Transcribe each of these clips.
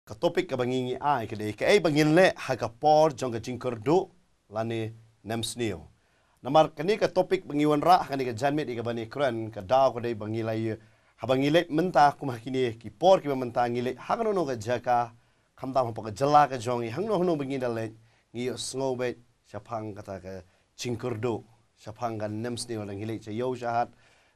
Ka topik ka bangingi ai ka dei ka ai bangin le ha ka por jong ka jingkerdu lani nemsnio. Namar kani ka topik bangiwan ra kani ka janmet i ka bani kran ka daw ka dei bangilai ha bangile menta kuma kini ki por ki menta ngile ha kanono ka jaka khamdam ha ka jala ka jongi hangno hangno bangin dale ngi sngobe chapang kata ka jingkerdu chapang ka nemsnio lang hile cha yo shahat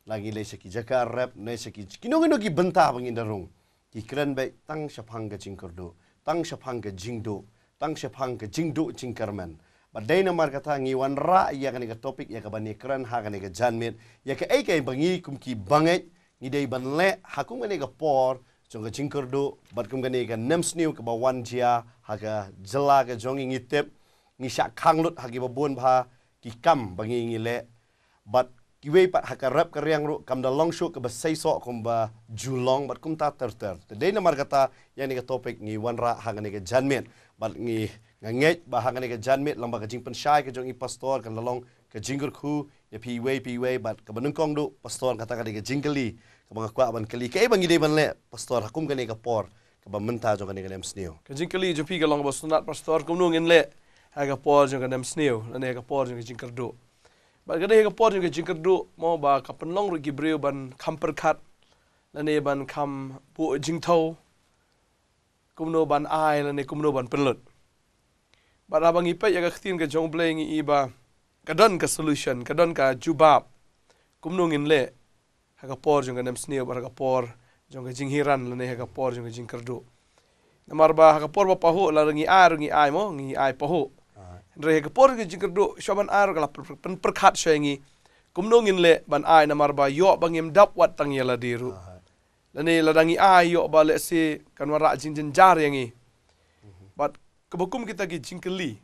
lagi le ki jaka rap ne ki kino ki benta bangin darung. Ki keren baik tang syapang ke jingkerdu, tang syapang ke jingdu, tang syapang ke jingdu jingkerman. Badai namar kata ngiwan ra ya kani ka topik ya ka bani keren ha kani ka janmit ya ka ai kai bangi kum ki banget ngidai ban le hakum kani ka por jong ka jingkerdu bad kum kani ka nemsniu ka bawan jia ha ka jela ka jongi ngitep ngisyak khanglut ha ki babun bha ki kam bangi ngile bad kiwe pat haka rap ka riang ru kam da long show ka ba sai so kum ba julong bat kum ta ter de namar kata yani ka topik ngi wanra ha ngani ka janmet bat ngi ngej ba ha ngani ka janmet lamba ka jing pen shai ka jong i pastor kan lalong ka jingger khu ya pi we bat ka banung kong du pastor kata ka ka jingkeli ka bang kwa ban kali ka bang ide ban le pastor hakum ka ni ka por ka ba menta jong ka ni ka nem sneo ka jingkeli jo pi ka long ba sunat pastor kum nu ngin le ha ka por jong ka nem sneo ne ka por jong ka jingkerdu ba gade ka por jong ka jingkerdu mo ba ka penlong ru gibreu ban kamper khat lane ban kam pu jingthau kumno ban ai lane kumno ban penlut ba abang ipai ya ka khtin ka jong bleng i ba kadon ka solution kadon ka jubab kumno ngin le ha ka por jong ka nem sneo ba ka por jong ka jinghiran lane ha ka por jong ka jingkerdu namar ba ha ka por ba pahu la ngi ai mo ngi ai pahu re ka por ka jingkerdu shoban ar ka pen perkhat shengi kumno ngin le ban ai namar ba yo bangim dap wat tang yala diru lani ladangi ai yo ba le se kanwara jinjin jar yangi bat kebukum kita ki jingkeli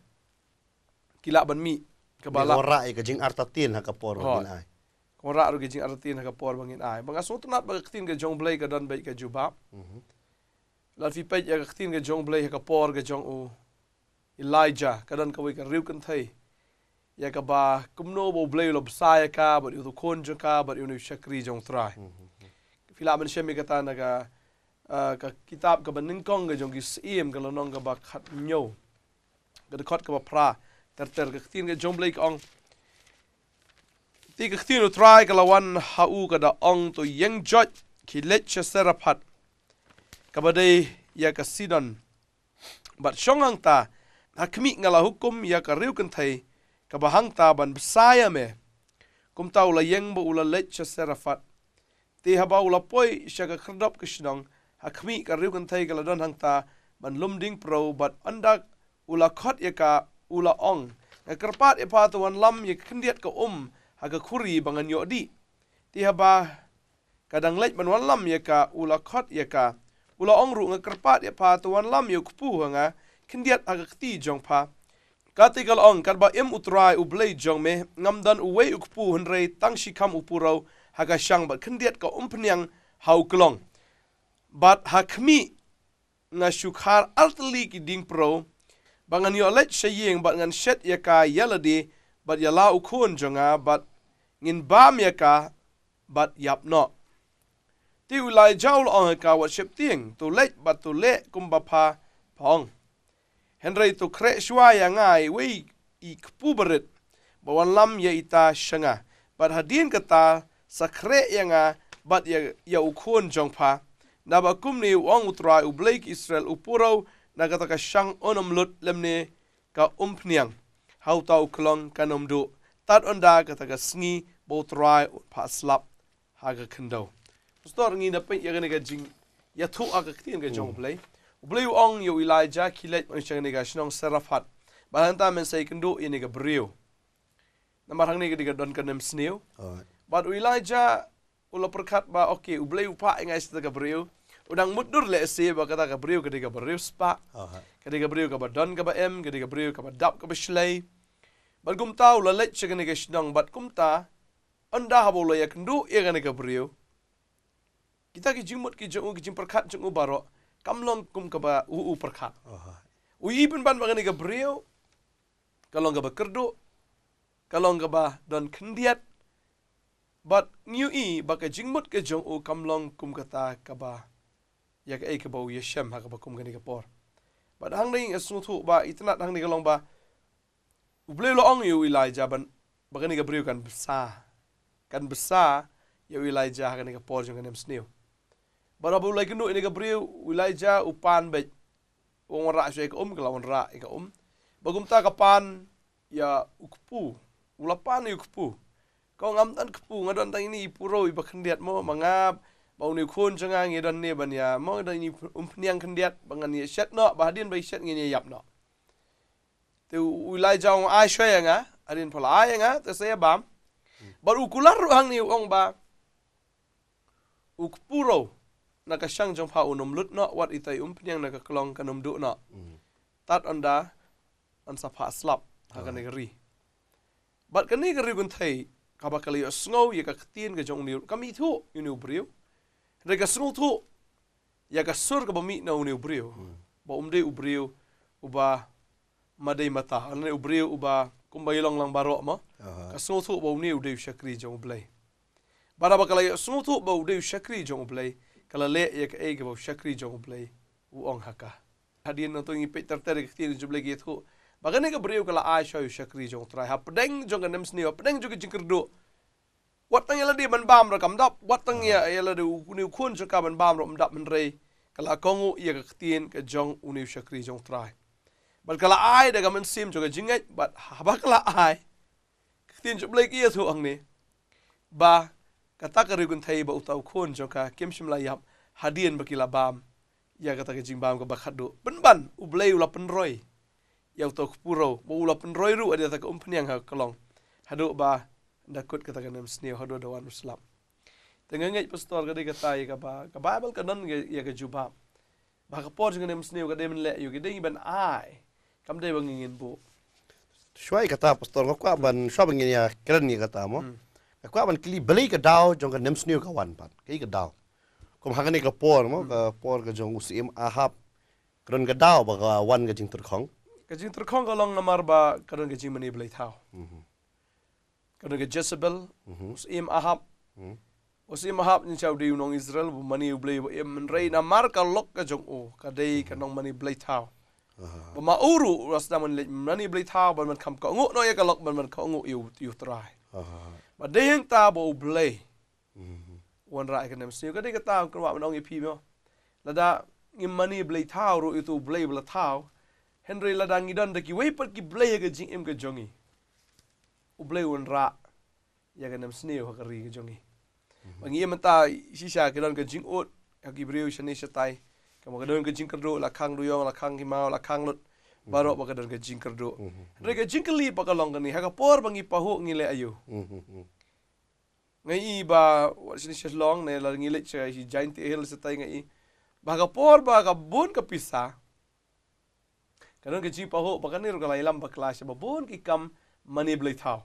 kila ban mi ke bala ora ka jing artatin ha ka por bangin ai ora ru ki jing artin ha ka por bangin ai bang aso tunat ba ktin ke jong blay ka dan bai ka jubab la fi pe ya ktin ke jong blay ha ka por ke jong u Elijah kadan ka wi ka riu kan thai ya ka ba kumno bo blay lo saya ka ba yu kon jong ka ba yu shakri jong trai fila man shemi kata na ka kitab ka ban ningkong ga jong ki sim ka lonong ka ba khat nyo ka de khot ka ba pra ter ka tin ka jong blay ka ong ti ka tin try ka lawan ha u ka da ong to yeng jot ki let cha seraphat ka ba dei ya ka sidon bat shongang ta hakmi ngala hukum ya ka riu kan thai ka ba hang ta ban saya me kum tau la yeng bo ula let cha seraphat ti haba ula poi shaga khrdop kishnong hakmi ka riu kan thai ka la don hang ta ban lumding pro bat andak ula khot ya ka ula ong ka karpat e pa to wan lam ye khndiat ka ha ka khuri bangan yo di ti haba kadang lech ban wan lam ye ka ula khot ye ka ula ong ru nga karpat ye pa to wan lam ye kpu nga khndiat aga khti jong pha katikal ong karba em utrai u blei jong me ngamdan u wei ukpu hunrei tang shikam upurau haga shang ba khndiat ka umpnyang hau klong bat hakmi nga shukhar altli ki ding pro bangan yo let shayeng bat ngan shet ya ka yaladi bat yala u khun jonga bat ngin bam ya ka bat yap no ti ulai jaul ong ka wa shep ting tu let bat tu le kumba pha phong henry tu kre shwa ya ngai wei I kpuberit bawan lam ya ita shanga bat hadin kata sakre ya nga bat ya ukhun jongpha na ba kumni wang utra u blake Israel upuro na kata ka shang onom lut lemne ka umpniang hau tau klong kanomdu tat onda kata ka sngi bo trai pa slap haga kendo stor ngi na pe ya ga jing ya thu aga ktin ga jong play Blue ong yo Elijah kilet man siya nga sinong seraphat. Balanta men say kendo ini ka brio. Namarang ni ka don ka nem sneo. But Elijah ula perkat ba okay ublay upa nga isa ka brio. Udang mudur le se ba kata ka brio ka brio spa. Ka brio ka ba don ka ba em ka brio ka ba dap ka ba shlay. But kumta ula let siya nga sinong but kumta anda habolo ya kendo ya ka brio. Kita ki jingmut ki jing perkat jing ubaro. Kamlong kum ka ba perkhat. Ui pun ban bagani ka brio. Kalong ka ba kerdo. Kalong ka ba don kendiat. But ngiu I ba ka jingmut ka jong kamlong kum kata ka ba ya ka ke bau yeshem ha ka bakum gani ka por ba hang ding asung thu ba itnat hang ni ka long ba uble lo ong yu Elijah ban ba gani ka briu kan besar ya Elijah ha gani ka por jong nem sneu ba bu lai kenu ini ka briu Elijah upan be wong ra shwe ka ka lawan ra ka bagum ta ka pan ya ukpu ulapan ukpu kau ngam tan kepu ngadon tang ini puro iba kendiat mo mangap bau ni kun cengang ngedan ne ban ya mo dan ni pniang kendiat bangan ni shat no bahadin bai shat ngini yap no tu ulai jong ai shwe nga adin pala ai nga te se bam baru kular hang ni ong ba ukpuro na ka shang jong pa unom lut no wat itai pniang na ka klong kanum du no tat onda an sapa slap hakan negeri bat kan negeri gun thai kaba kali sngow ya ka ktin ga jong ni kami thu inu briu re ka sngow thu ya ka sur ka bami na unu briu ba umde ubriu uba madai mata ane ubriu uba kumbai long lang barok mo ka sngow thu ba uni ude shakri jong blai bara ba kali sngow thu ba ude shakri jong blai kala le ya ka e ga ba shakri jong blai u ong haka hadin no to ngi peter tere ktin jong blai ge thu bagane ka briu kala ai show shakri jong trai ha pedeng jong nem sni pedeng jong jingkerdo watang yala di ban bam ra kam dap watang ya yala du uni kun ka ban bam ro mdap men re kala kongu ya ka tien ka jong uni shakri jong trai bal kala ai daga men sim jong jingai bat ha kala ai tien jong blai ki thu ang ni ba kata ka rigun thai ba utau kun jong ka kimshim la yap hadien bakila bam ya kata ka jing bam ka bakhadu ban ublei ula penroi yau tok puro bo ula penroi ru ada tak peniang ha kalong hadu ba dakut kata kan snew hadu dawan muslim tengah ngai pastor ka de kata ka ba ka bible ka nan ya ka juba ba ka por jeng snew ka de men le yu ka de ban ai kam de bangin bu shwai kata pastor ko ban shwa bangin ya keren ni kata mo ko ban kli beli ka daw jong ka nem snew ka wan pat kai ka daw kom hagani ka por ka jong usim ahab kron ka daw ba ka wan ka jing tur khong kajing terkong kalong namar ba kadang kajing mani belai tau. Kadang ke Jezebel, usim Ahab, ni chau di unong Israel bu mani belai bu im rei namar kalok kajong kadai kanong mani belai tau. Ba mauru rasda mani belai tau ban man kam ka ngu no ya kalok ban man ka ngu yu trai. Ba deheng ta bu belai. Wan rai kanem sini kadai kata kerwa manong ipi mo. Lada ngim mani belai tau ru itu belai bela tau. Henry ladang idan daki weipat ki blay ga jing im ga jongi. Ublay wan ra ya ga nam sneo ha kari ga jongi. Bangi emata shisha ga dan ga jing ot ha ki briu shani shatai. Kama ga dan ga jing kerdo la khang ruyong la khang himau la khang lut barok ba ga dan ga jing kerdo. Henry ga jing kali pa ka long ni ha ga por bangi pahu ngile ayu. Ngai ba wat shani shalong ne la ngile cha hi giant hill shatai ngai. Ba ga por ba ga bun ka pisa. Kadang kecil paho, bahkan ni rugalai lam baklas, babon ki kam mani belai tau,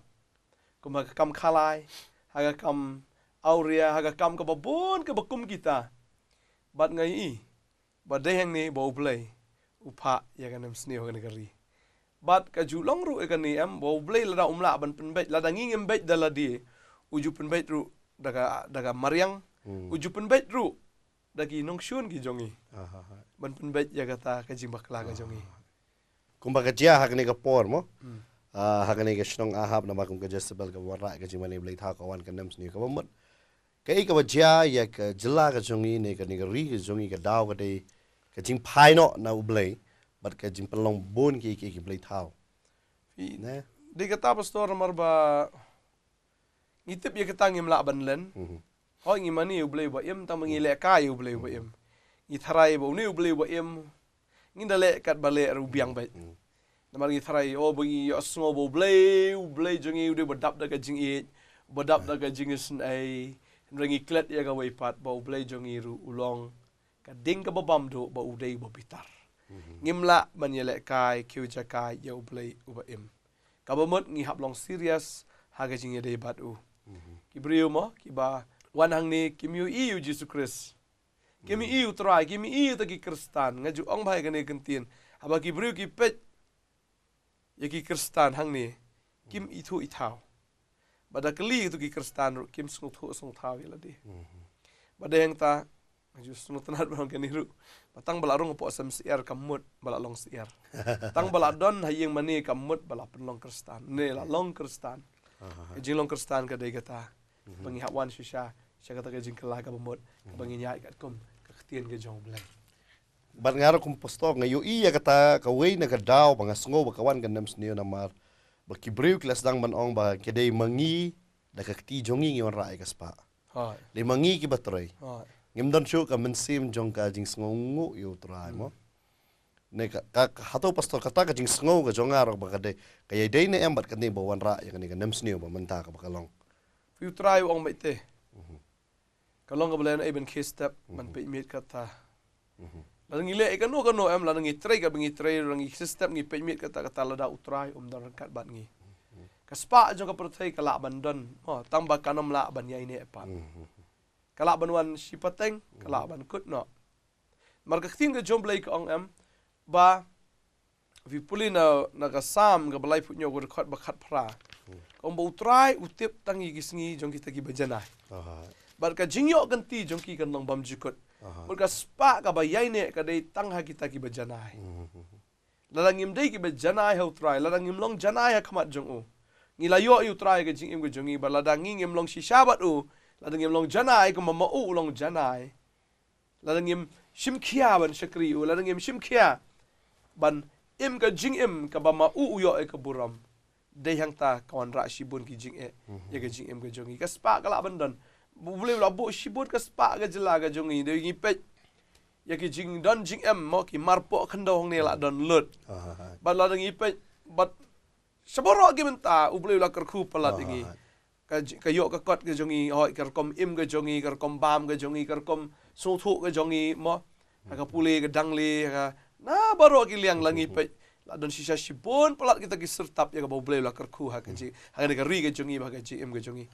kuma kam kalai, haga kam auria, haga kam babon ke bakum kita, bat ngai bat deheng ni bau belai, upa ya kan seni orang negeri, bat kajulong ru kan ni bau belai lada umla ban penbet, lada ngingem bet dala di, uju penbet ru daga mariang, uju penbet ru dagi nongshun ki jongi, ban penbet ya kata kajing bakla ka jongi. Kumbaga dia hagani ka por mo hagani ka shnong ahab na makum ka Jezebel ka warra ka jimani blai tha ka wan ka nem sni ka bamut kai ka dia ya ka jilla ka jongi ne ka ni ka ri ka jongi ka daw ka dei ka jing phai no na ublai but ka jing pelong bon ki blai tha ne de kata pastor marba ngitip ya kata ngim la ban len ho ngi mani ublai ba yem ta mangi le ka ublai ba yem ngi tharai ba ni ublai ba yem nginda le kat bale rubiang bai namar ngi tharai bangi asngo bo blay jongi ude badap daga jing e badap daga jing sen ai ngi klet ya ga wai pat bo blay jongi ru ulong ka ding ka babam do ba ude bo bitar ngimla man yele kai kyu jakai ya blay uba im ka bamot ngi hap long serious ha ga jing e de bat u kibriu mo kiba wan hang ni kimyu iu Jesus Christ Kimi iu try, kimi iu taki Kristan, ngaju ong bhai kane kentien. Haba ki briu ki pet, ya ki Kristan hang ni, kim itu itau. Bada keli itu ki Kristan, kim sung thu sung thau yala di. Bada yang ta, Just nutanat barang kaniru. Batang balarong po asam siar kamut balalong siar. Tang baladon hayeng mani kamut balapun long kristan. Ne la long kristan. Kajing long kristan kadai kata. Pangihapwan siya kata kajing kelah ka bamut. Banginyai kat kum kaktian ke jong belai. Bat ngaro kum pastor ngayo iya kata kaway na kadaw pangasngo bakawan kan nems niyo namar. Bakibriw kilas dang manong ba kadai mangi da kakti jongi ngiyon raay kaspa. Hai. Di mangi ki batray. Hai. Ngimdan syo ka mensim jong ka jing sngongu yu try mo. Ne ka hato pastor kata ka jing sngo ka jong arok ba kadai kaya day na embat kan ni bawan raay kan ni ka nems niyo ba menta ka bakalong. Fiu try ong baite. Kalong ka balayan ay ben step man pe imit kata. Lalang ile ikan no em lalang itray ka bengi tray lalang step ngi pe imit kata lada utray dan kat bat ngi. Kaspa jong ka pertai kalaban don. Oh tambah kanam la ban yai ne pa. Kalaban wan sipateng kalaban kut no. Marka kting ka jom blai ka ong em ba vi puli na ka sam ka balai put nyo ko khat bakhat pra. Kong ba utray utip tangi gisngi jong kita gi bajanai. Bar ka jingyo ganti jong ki kan long bam jikut. Marka spa ka ba yai ne ka dai tang ha kita gi bajanai. Lalang im dai gi bajanai ha utray lalang im long janai ha khamat jong u. Ngilayo yu try ka jing im ka jongi ba ladang ngim long shishabat u ladang im long janai ka mama u long janai ladang im shimkhia ban shakri u ladang im shimkhia ban im ka jing im ka ba ma u yo e ka buram de hang ta kawan ra shibun ki jing e ya ka jing im ka jongi ka spa ka la ban don boleh la bu shibun ka spa ka jela ka jongi de ngi pe ya ki jing don jing em mo ki marpo khandong ne la don lut ba ladang i pe bat Saboro gimenta ubleu la kerku pelat ingi. Kayo ka kot ke jongi hoi kerkom im ke jongi kerkom bam ke jongi kerkom sotu ke jongi mo ka pule ke dangli ka na baro ki liang langi pe la don sisa sibon pelat kita ki sertap ya ka ubleu la kerku ha ke ji ha ke ri ke jongi ba ke ji im ke jongi.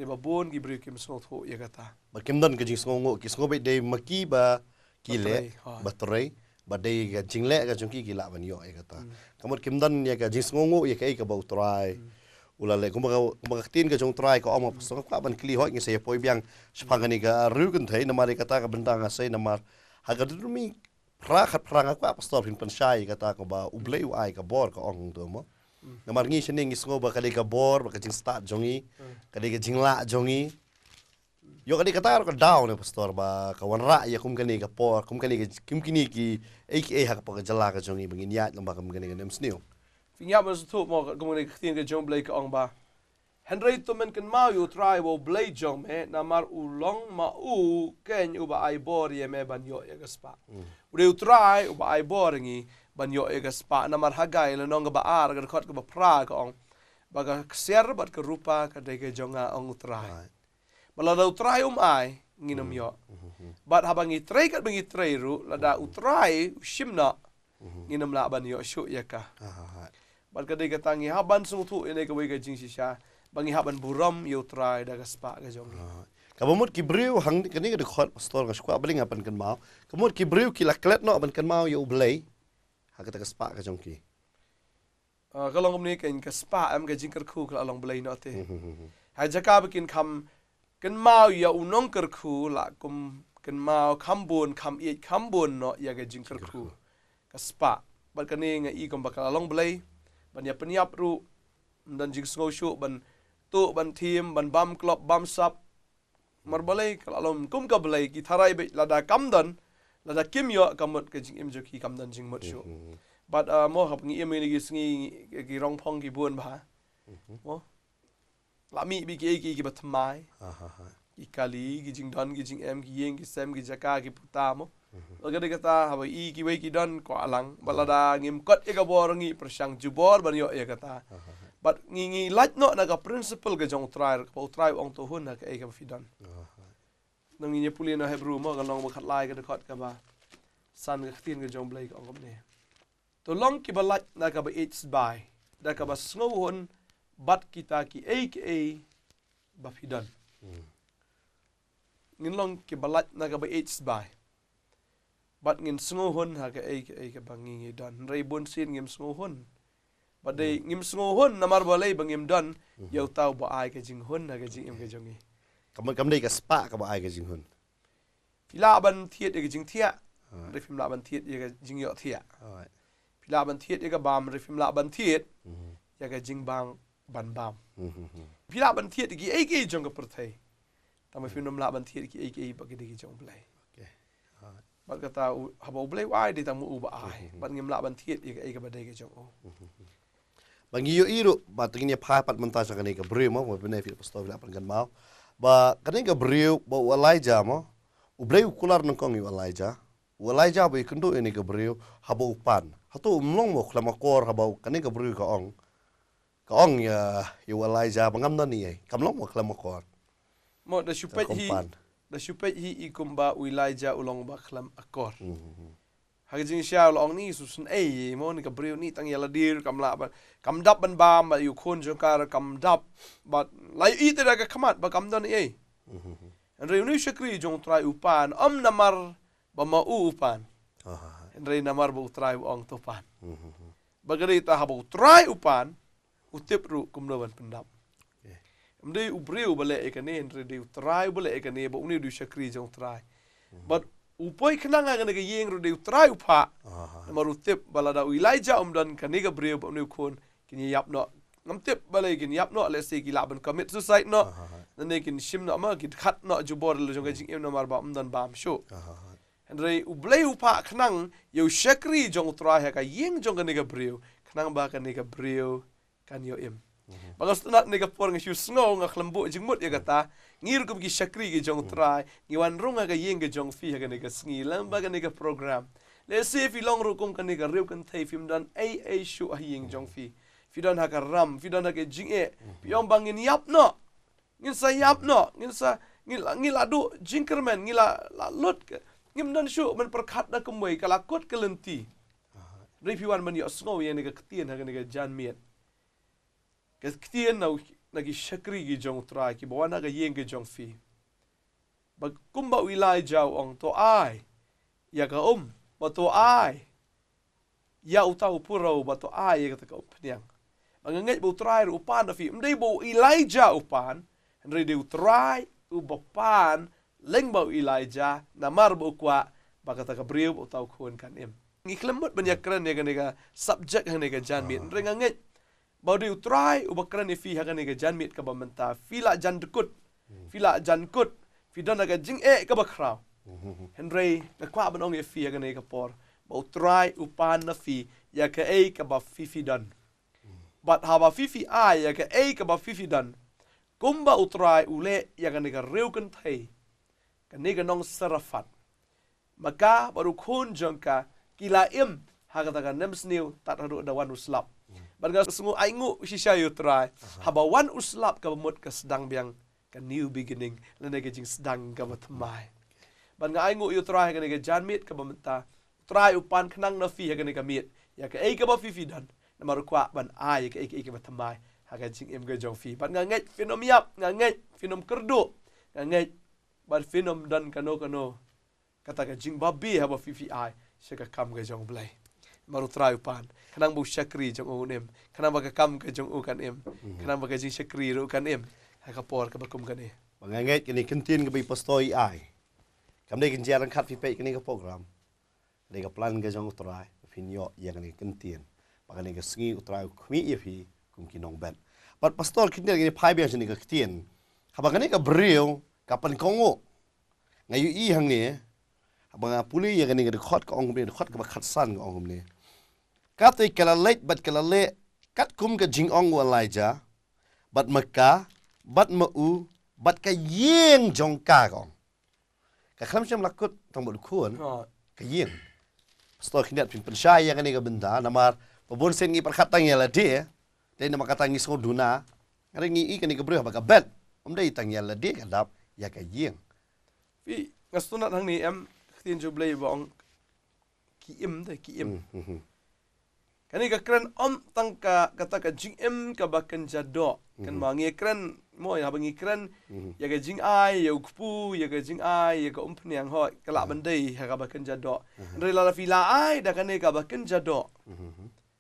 Ni ba bon ki bri kim sotu ya kata. Ba kimdan ke jing sngongo ki sngobe de maki ba kile batray badai ka jingle ka jongki gila ban yo e kata kamot kimdan ya ka jing ngongo ya ka ba utrai ulale kumbaga tin ka jong try ka omo so ka ban kli hoi ngi se poi biang spangani ka rugen thai na mari kata ka bentang asai na mar haga dumi prakhat pranga ka pastor pin panshai kata ko ba ublei ai ka bor ka ong to mo na mar ngi shening isngo ba ka ka bor ba ka jing start jongi ka jingla jongi yo kadi kata ka down ne pastor ba ka wanra ya kum kani ka por kum kani kim kini ki aka ha ka jala ka jongi bangin ya lamba kam kani nem sneo Finya mas tu mo kung tin ka jong blay ka ong ba Henry to men kan mau you try wo blay jong me na mar ulong ma u ken u ba ai bor ye me ban yo ya gaspa ude u try u ba ai bor ngi ban yo ya gaspa na mar hagay la nong ba ar ka khot ka ba pra ka ong ba ka ser bat ka rupa ka de ka jonga ong try Balada utray ai nginom yo. Bat habang itray kat bangi tray ru lada utray ushimna nginom la ban yo shu ya ka. Bat kadai katangi haban sungtu ine ka wega jing sisha bangi haban buram yo try da gaspa ka jong. Kabamut ki briu hang kani ka khot pastor ka skwa baling apan kan mau. Kamut ki briu ki laklet no apan kan mau yo blay. Ha ka gaspa ka jong ki. Kalong ni kan gaspa am ka jing kerku ka along blay no te. Ha jaka bikin kam kan mau ya unong kerku la kum kan mau kambun kam i kambun no ya ga jing kerku kaspa ban kan nga i kom bakal long blai ban ya penyap ru dan jing sngo shu ban tu ban tim ban bam klop bam sap mar balai kalom kum ka blai ki tharai be lada kamdan lada kimyo kamot ka jing im jo ki kamdan jing mot shu but mo hap ngi im ni gi sngi ki rong phong ki bun ba mo Lami bi ki batmai. Ki kali ki jing don ki jing em ki yeng ki sem ki jaka ki putamo. Laga de kata haba i ki wei ki don ko alang balada ngim kot e ka bor ngi persang jubor ban yo e kata. But ngi laj no na ka principle ka jong try ko try ong to hun na ka e ka fidan. Nang ngi puli na hebru mo ka long mo khat lai ka de kot ka ba. San ka tin ka jong blai ka ong ne. To long ki ba laj na ka ba it's by. Da ka ba sngo hun bat kita ki aka bafidan ngin long ki balat na ka ba it's by bat ngin sngohon ha ka aka bangi dan ray bon sin ngim sngohon bat dei ngim sngohon namar balay bangim dan yaw taw ba ai ka jing hon na ka jing im ka jongi kam dei ka spa ka ba ai ka jing hun Pila ban thiet ye jing thia rifim la ban thiet ye jing yo thia pila ban thiet ye bam rifim la ban thiet ye jing bang ban bam pila ban thiet gi ai jong ka perthai tam film la ban thiet gi ai ba gi jong blai ba kata habo blai wai di tam u ba ai ban ngim la ban thiet ye ai ka ba dai ge jong bang iyo iru ba tingnya pat mentah sa kanai ka brio mo benefit pastor la pan kan mau ba kanai ka brio ba Elijah mo u brio kular nang kong Elijah ba ikundu ini ka brio habo upan hatu umlong mo klama kor habo kanai ka brio ka ong ya Elijah bangam na ni kamlong mo klama kor mo da supet hi ikumba Elijah ulong ba klam akor haging siya long ni susun mo ni ka brio ni tang yala dir kam dap ban bam ba yu khon jo kar kam dap but lai ite da ka kamat ba kam dan and re ni shakri jong try upan namar ba ma upan and re namar ba try ong topan bagari ta habo try upan utip ru kum ban pendap mde ubrio bale ekane and re de try bale ekane ba uni du shakri jong try but upoi kenanga ngane ke yeng ru de try upa maru tip balada Elijah dan kaniga brio ba nu kon kini yap no ngam tip balai kini yap no le se ki laban commit suicide no nane kin shim no ma ki khat no jubor le jong jing em no mar ba dan bam sho andre ublei upa kenang yo shakri jong try ha ka yeng jong kaniga brio kenang ba kaniga brio kan yo em bagas tunat nega por ngi sngo nga khlambu jingmut ya kata ngir kum ki shakri ki jong try ngi wan runga ga yeng ga jong fi ha nega sngi lamba ga nega program le se fi long ru kum ka nega rew kan thai film dan ai shu a yeng jong fi dan ha ka ram fi dan ha ke jing pi ong bangin yap no ngin sa yap no ngin sa ngila du jinkerman ngila la lut ngim dan shu man perkhat da kumwei kala kot kelenti refi wan man yo sngo ye nega ktien ha nega jan miet Ketien nagi shakri gi jong try ki bawana ga yeng gi jong fi. Bag kumba Elijah ong to ai. Ya ka ba to ai. Ya utau purau ba to ai ka ka pniang. Manganget bu try ru upan na fi. Mdei bu Elijah upan. Andre de try u bapan leng ba Elijah na mar bu kwa ba ka ka briu utau khon kan em. Ngi klemut banyakran ya ga subject han ga jan mi. Andre nganget bau dia try ubakran fi hagan ga janmit ka bamenta fila jan dekut fila jan kut fidan ga jing ka bakrau henry ka kwa banong ye fi hagan ga por bau try upan na fi ya ka ka ba fi dan but haba fi ya ka ba fi dan kumba utry ule ya ga reu kan thai ka ga nong sarafat maka baru khun jangka kila im haga ga nemsniu tat hadu dawan uslap Barga sungu aingu shisha yu try. Haba wan uslap ka mut ka sedang biang ka new beginning. Lene ke jing sedang ka matmai. Barga aingu yu try ka nege janmit ka bamenta. Try upan kenang na fi ka nege mit. Ya ka ka ba fi dan. Na maru kwa ban ai ka ka matmai. Ha ka jing em ga jong fi. Barga ngai finom yap, ngai finom kerdu. Ngai bar finom dan kano. Kata ka jing babi haba fi ai. Seka kam ga jong blai. Maru try upan. Kanang bu shakri jong unem. Kanang baga kam ke jong ukan em. Kanang baga jing shakri ru kan em. Hakapor ka bakum kan e. Banganget kini kentin ke bi pastoi ai. Kam dei kenjaran khat fi pe kini ke program. Dei ka plan ke jong utrai. Finyo yang kini kentin. Bakani ke sngi utrai khmi ye fi kum kinong bet. But pastor kini kini pai biang sini ke kentin. Habangani ke brio kapan kongo. Ngayu i hang ni. Habanga puli yang kini ke khot ka ong ni khot ka khat san ka ong ni. Kata kala late bat kala le kat kum ke jing ong Elijah bat maka bat mau bat ka yeng jong ka kong ka khlam syam lakut tong bol khun ka yeng pastor kinat pin percaya kan ga benda namar pabon sen ngi perkatang ya la de nama kata ngi so duna ngari ngi i kan ga breh ba ka bet dei tang ya la de ka dap ya ka yeng fi ngastunat hang ni em tin jo blai bong ki im Kani ka kran tangka kata ka jing em ka bakan jado kan mangi kran mo ya bangi kran ya ka jing ai ya ukpu ya ka jing ai ya ka umpniang ho kala bandai ha ka bakan jado re la fila ai da kani ka bakan jado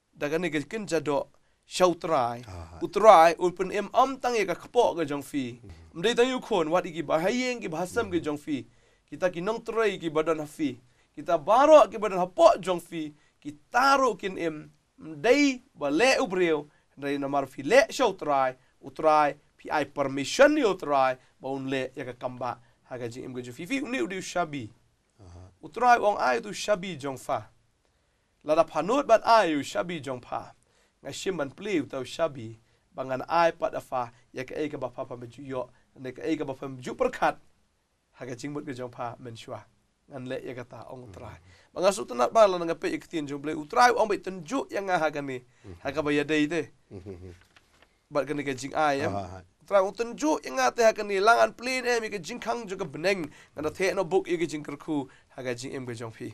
da kani ka kin jado shautrai utrai ulpun tang ya ka kpo ka jong fi mdei tang yu khon wat iki ba hayeng ki bahasam ke jong fi Kita kinong tray ki badan hafi. Kita baro ki badan hapok jong fi. Kita ro kin day bale ubreu. Dari namar fi le show utrai pi ai permission ni utrai baun le ya ka kamba haga jing im goju fi uni udi shabi. Utrai wong ai tu shabi jong fa. Lada panut bat ai u shabi jong pa. Ngai shim ban pliu tau shabi bangan ai pat afa ya ka ka ba papa meju yo ne ka ka ba pam ju perkat haga jing bot ke jong pa men shwa ngan le ya kata ong utrai. Banga su tunat ba la nga pe iktien jong ble utrai ong be tunjuk yang haga ni haga ba ya dei de. Bat kena ke jing ai Utrai ong tunjuk yang ngate haga ni langan plin mi ke jing kang juga beneng ngana the no book ke jing kerku haga jing em ke jong pi.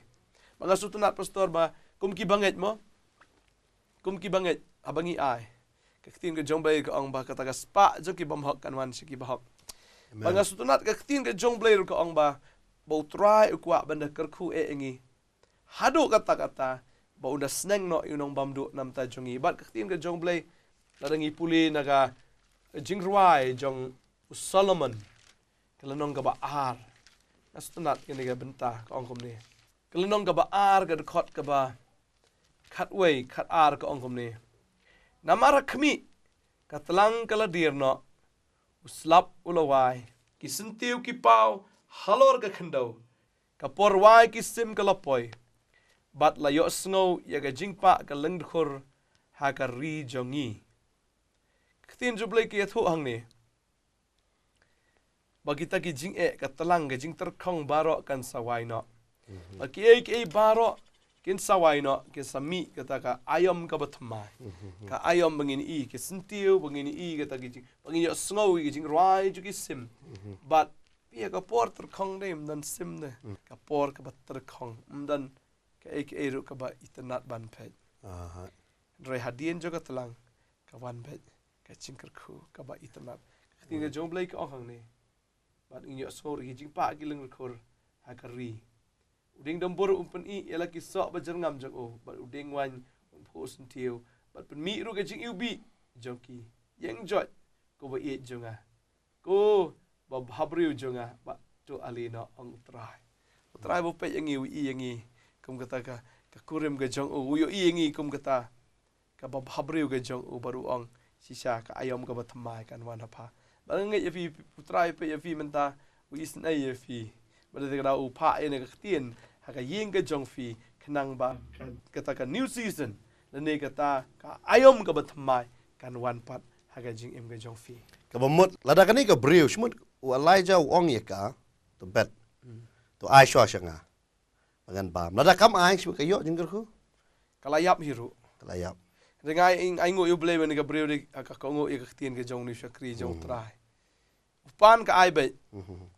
Banga su tunat pastor ba kum ki banget mo. Kum ki banget abangi ai. Ketin ke jong ble ke ong ba kata ka spa jo ki bam hok kan wan si ki ba hok. Banga su tunat ketin ke jong ble ke ong ba bau try ukwa benda kerku engi. Hadu kata-kata bau unda sneng no yunong bamdu nam ta jongi bat ketin ke jong ble ladangi puli naga jingruai jong Solomon kelenong ka ba ar astunat kene ga benta ka ongkom ni kelenong ka ba ar ga khot ka ba khatway khat ar ka ongkom ni namara khmi katlang kala dirno uslap ulawai kisentiu ki pau halor ka khendau ka porwai ki sim ka lapoi bat la yo sngo ya ga jingpa ka lengkhur ha ka ri jongi ktin jublai ki thu hang ni bagi ta ki jing ka talang ga jing terkhong baro kan sawai no bagi ki baro kin sawai no ki sami kata ka ayam ka bathma ka ayam bangin i ki sentiu bangin i kata ki bangin yo sngo ki jing rai ju ki sim bat pia ka por terkhong dem dan sim de ka por ka bat terkhong dan ka ru ka ba itnat ban phe rai hadien jo ka talang ka wan phe ka chingkerku ka ba itnat tinga jong blai ka ong ni bat inyo sor gi jing pa gi leng khor ha ka ri uding dambor umpen i ela ki so ba jerngam jong o bat uding wan pho sentiu bat pen mi ru ka jing ubi jong ki yang jot ko ba i jonga ko ba habriu jonga ba to alina ong trai bo pe yang i kum kata ka kurim ga jong o yo i yang kum kata ka ba habriu ga jong o baru ong sisa ka ayam ka bathmai kan wan apa bangai ya fi putrai pe ya fi menta wis na ya fi bada de da upa ene ka tien ha ka ying ka jong fi khnang ba kata ka new season le ne kata ka ayam ka bathmai kan wan pat ha ka jing em ka jong fi ka bamut lada kani ka briu smut u Elijah ong ye ka to bet to Aisha shanga bangan bam lada kam ai smut ka yo jingkerku kalayap hiru kalayap Dengai ai ngo yu blei ben ka breu de ka ngo ye ka tien ke jong ni shakri jong trai. Upan ka ai be.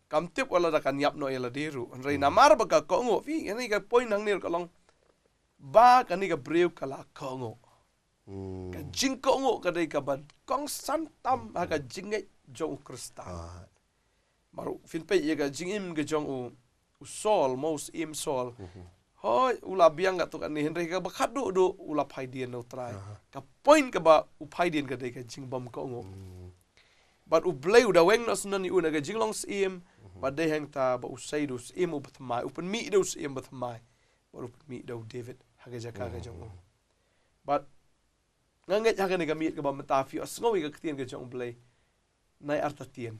Kam tip wala da kan yap no ela diru. Rei namar ba ka ngo fi ni ka point nang nir ka long. Ba ka ni ka breu kala ka ngo. Ka jing ka ngo ka dei ka ban kong santam ha ka jingai jong krista. Maru fin pe ye ka jingim ke jong u sol most im sol. Hoi ula biang gat tu kan ni Henry ka bakhat du ula phaidien no try ka point ka ba u phaidien ka de ka jing bom ko ngo but u blei u da weng no sunan ni u na ka jing long sim ba de hang ta ba u sai du sim u bathmai u pen mi do sim bathmai ba u mi do David ha ka jaka ka jong but nganget ha ka ni ka mi ka ba mata fi asngowi ka tien ka jong blei nai arta tien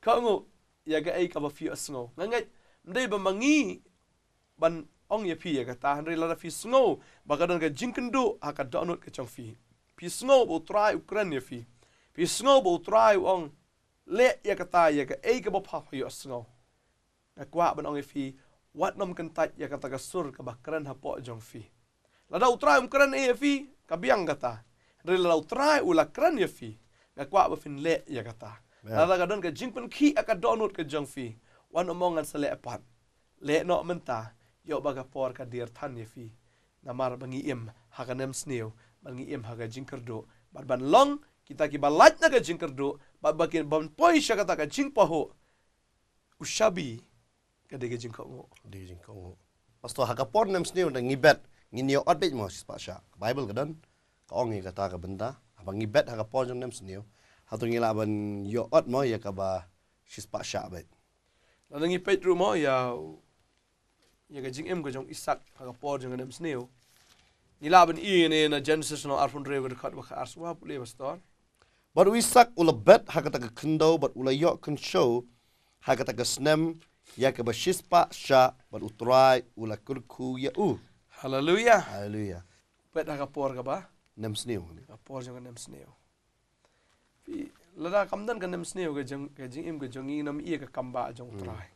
ka ngo ya ga ai ka ba fi asngo nganget mdei ba mangi ban ong ye pi ka ta hanri la fi snow ba ka don ka jinkendu ha ka donut ka chong fi snow bo try ukran ye fi snow bo try ong le ya ka ta ya ka e ka ba pha yo snow ka kwa ban ong ye fi wat nom kan tat ya ka ta ka sur ka ba kran ha po jong fi la da utrai kran e fi ka biang ka ta hanri la utrai ula kran ye fi ka kwa ba fin le ya ka ta la da ka don ka jingpen ki ka donut ka jong fi wan omong an sale apat le no menta yo baga por ka dir than ye fi namar bangi im haganem sneu bangi im haga jingkerdo ban long kita ki balat na ka jingkerdo bakin ban poi sha ka jingpa ho ushabi ka de jingko de jingko pastor haga por nem sneu na ngibet nginio otbet mo spa bible kadan ka ong ka ta ka benda abangi bet haga por nem sneu hatu ngila ban yo ot mo ya ka ba spa bet La ngi pet ru mo ya ka jing em ka jong Isak ha por jong nem sneo. Ni laban ne na Genesis no arfun re ga khat ba khar swa pule pastor. But Isak ula bet hakata ka kendo but ula yo kan show hakata ka snem ya ka bashispa sha but utrai ula kurku ya Hallelujah. Hallelujah. Pet ha por ka ba? Nem sneo. Ka por jong nem sneo. Pi lada kamdan ka nem sneo ka jing em ka jong nam i ka kamba jong trai.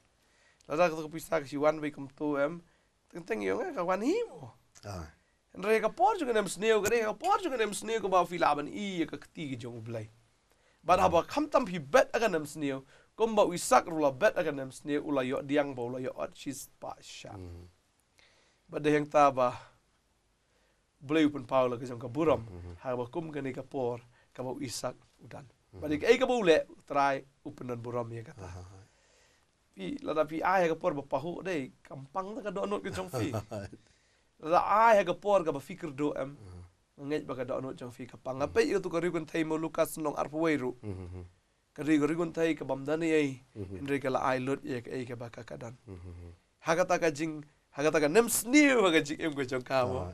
Lada ka pisa ka si wan bay kam to em teng yo ka wan hi mo. Ah. Re ka por jong nem sneo ka ba fi laban i ka kti ki jong blai. But haba kam tam pi bet aga nem sneo komba Isak rula bet aga nem sneo ula yo diang ba ula yo at chis pa sha. But de hang ta ba blai pun Paula ka jong ka buram haba kum ka ni ka por ka ba Isak udan. But ik ka bule try upenan buram ya kata. Pi lada pi ai ka por ba pahu dei kampang ka do not ka jong fi. Lada ai ka por ka ba fikir do em. Ngai ba ka do not jong fi ka pang. Apa itu ka rigun thai mo Lukas nong arpuweru. Ka rigun thai ka bamdani ai. Indre ka la ai lot ye ka ba ka kadan. Hagata ka nem sniu ka jing em ka jong ka mo.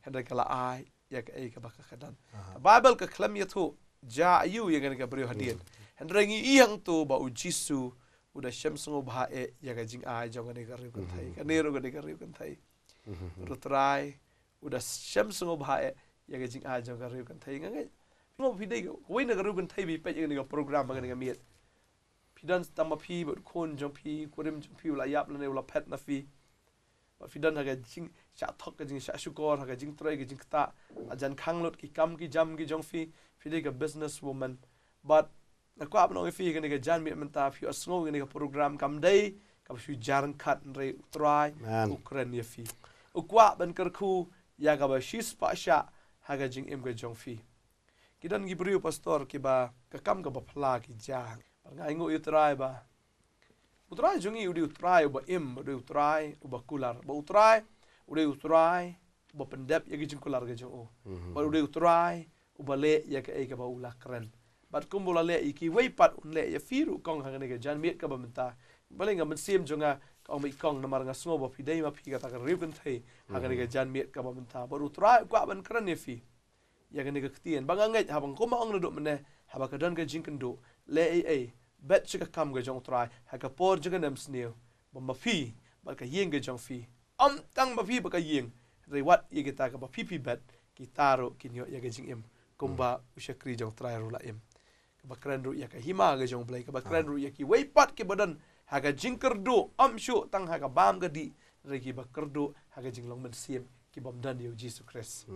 Indre ka la ai ye ka ba ka kadan. Bible ka klam ye thu ja ayu ye ka brio hadian. Indre ngi iyang tu ba ujisu udah syamsungo bah ya ka jing ai jong ka rigun thai. Ka nero ka rigun thai. Rutrai udah syamsungo bah ya ka jing ai jong ka rigun thai ngai. Mo pidai ko wei na ka rigun thai bi pe ye ka program ba ka miet. Pidan tama pi but kon jong pi kurim jong pi la yap la ne la pet na fi. Ba fidan ha ka jing sha thok ka jing sha shukor ha ka jing trai ka jing ta ajan khanglot ki kam ki jam ki jong fi pidai ka business woman. But na ko apno fi ka ne ka jan mi menta fi asngo ne ka program kam dai ka fi jarang khat re try Ukraine ye fi. Ukwa ban kar khu ya ka ba shis pa sha ha ka jing em ka jong fi. Kidan gi brio pastor ki ba ka kam ka ba phla ki jang. Ngai ngo utrai ba. Utrai jungi udi utrai ba im udi utrai ba kular ba utrai ba pendep ya gi kular ga jo. Ba udi utrai ba le ya ka ba ula kren. Bat kumbula le iki wei pat un le ya firu kong hang ne ga jan miet ka ba menta. Balinga men sim jonga ka mi kong na mar nga sngo ba pidai ma pi ka ta riu kan thai hang ne ga jan miet ka ba menta. Ba utrai kwa ban kren ne fi. Ya ga ne ga ktien ba ngai ha bang ko ma ong do mene ha ba ka dan ga jing kan do le bet chika kam ga jong try ha ka por jaga nem sneo ba fi ba ka yeng ga jong fi tang ba fi ba ka yeng re wat ye ta ka ba fi bet ki taro kinyo ya ga jing em kumba ushakri jong try ru la em ka ba kran ru ya ka hima ga jong blai ka ba kran ru ya ki wei pat ki badan ha ga jing kerdo shu tang ha ka bam ga di re ki ba kerdo ha ga jing long men siem ki bam dan yo Jesus Christ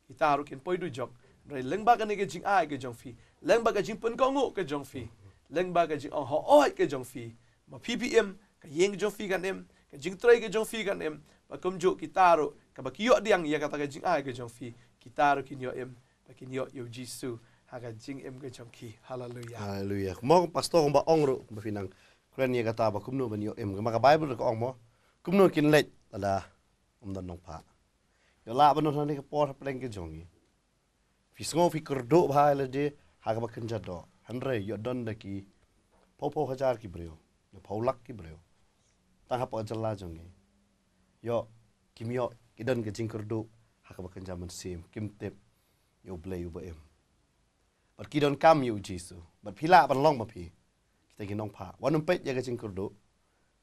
ki taro kin poi du jok re leng ba ka ne ga jing ai ga jong fi leng ba ka jing pun ko ngo ga jong fi leng ba ka jing ho oi ka jong fi ma ppm ka yeng jong fi kan em ka jing trai ka jong fi kan em ba kum jo kitaro ka ba kiyo diang ya ka ta ka jing ai ka jong fi kitaro kinyo em ba kinyo yo jisu ha ka jing em ka jong ki hallelujah Hallelujah. Mo pastor ba ong ro ba finang kren ye kata ba kumno ban yo em ma ka Bible ko ong mo kumno kin let ada dan nong pa yo la ba no ne ka por pleng ke jongi fi sngo fi kurdo ba le de ha ka ba kan jado Andre yo don daki popo hajar ki brio yo paulak ki brio ta ha pa jalla jongi yo kimyo kidan ke jingkurdu ha ka bakan jaman sim kim tip yo blay yo ba em but kidon kam yo jisu but pila ban long ma pi kita ki nong pa wanum pet ya ke jingkurdu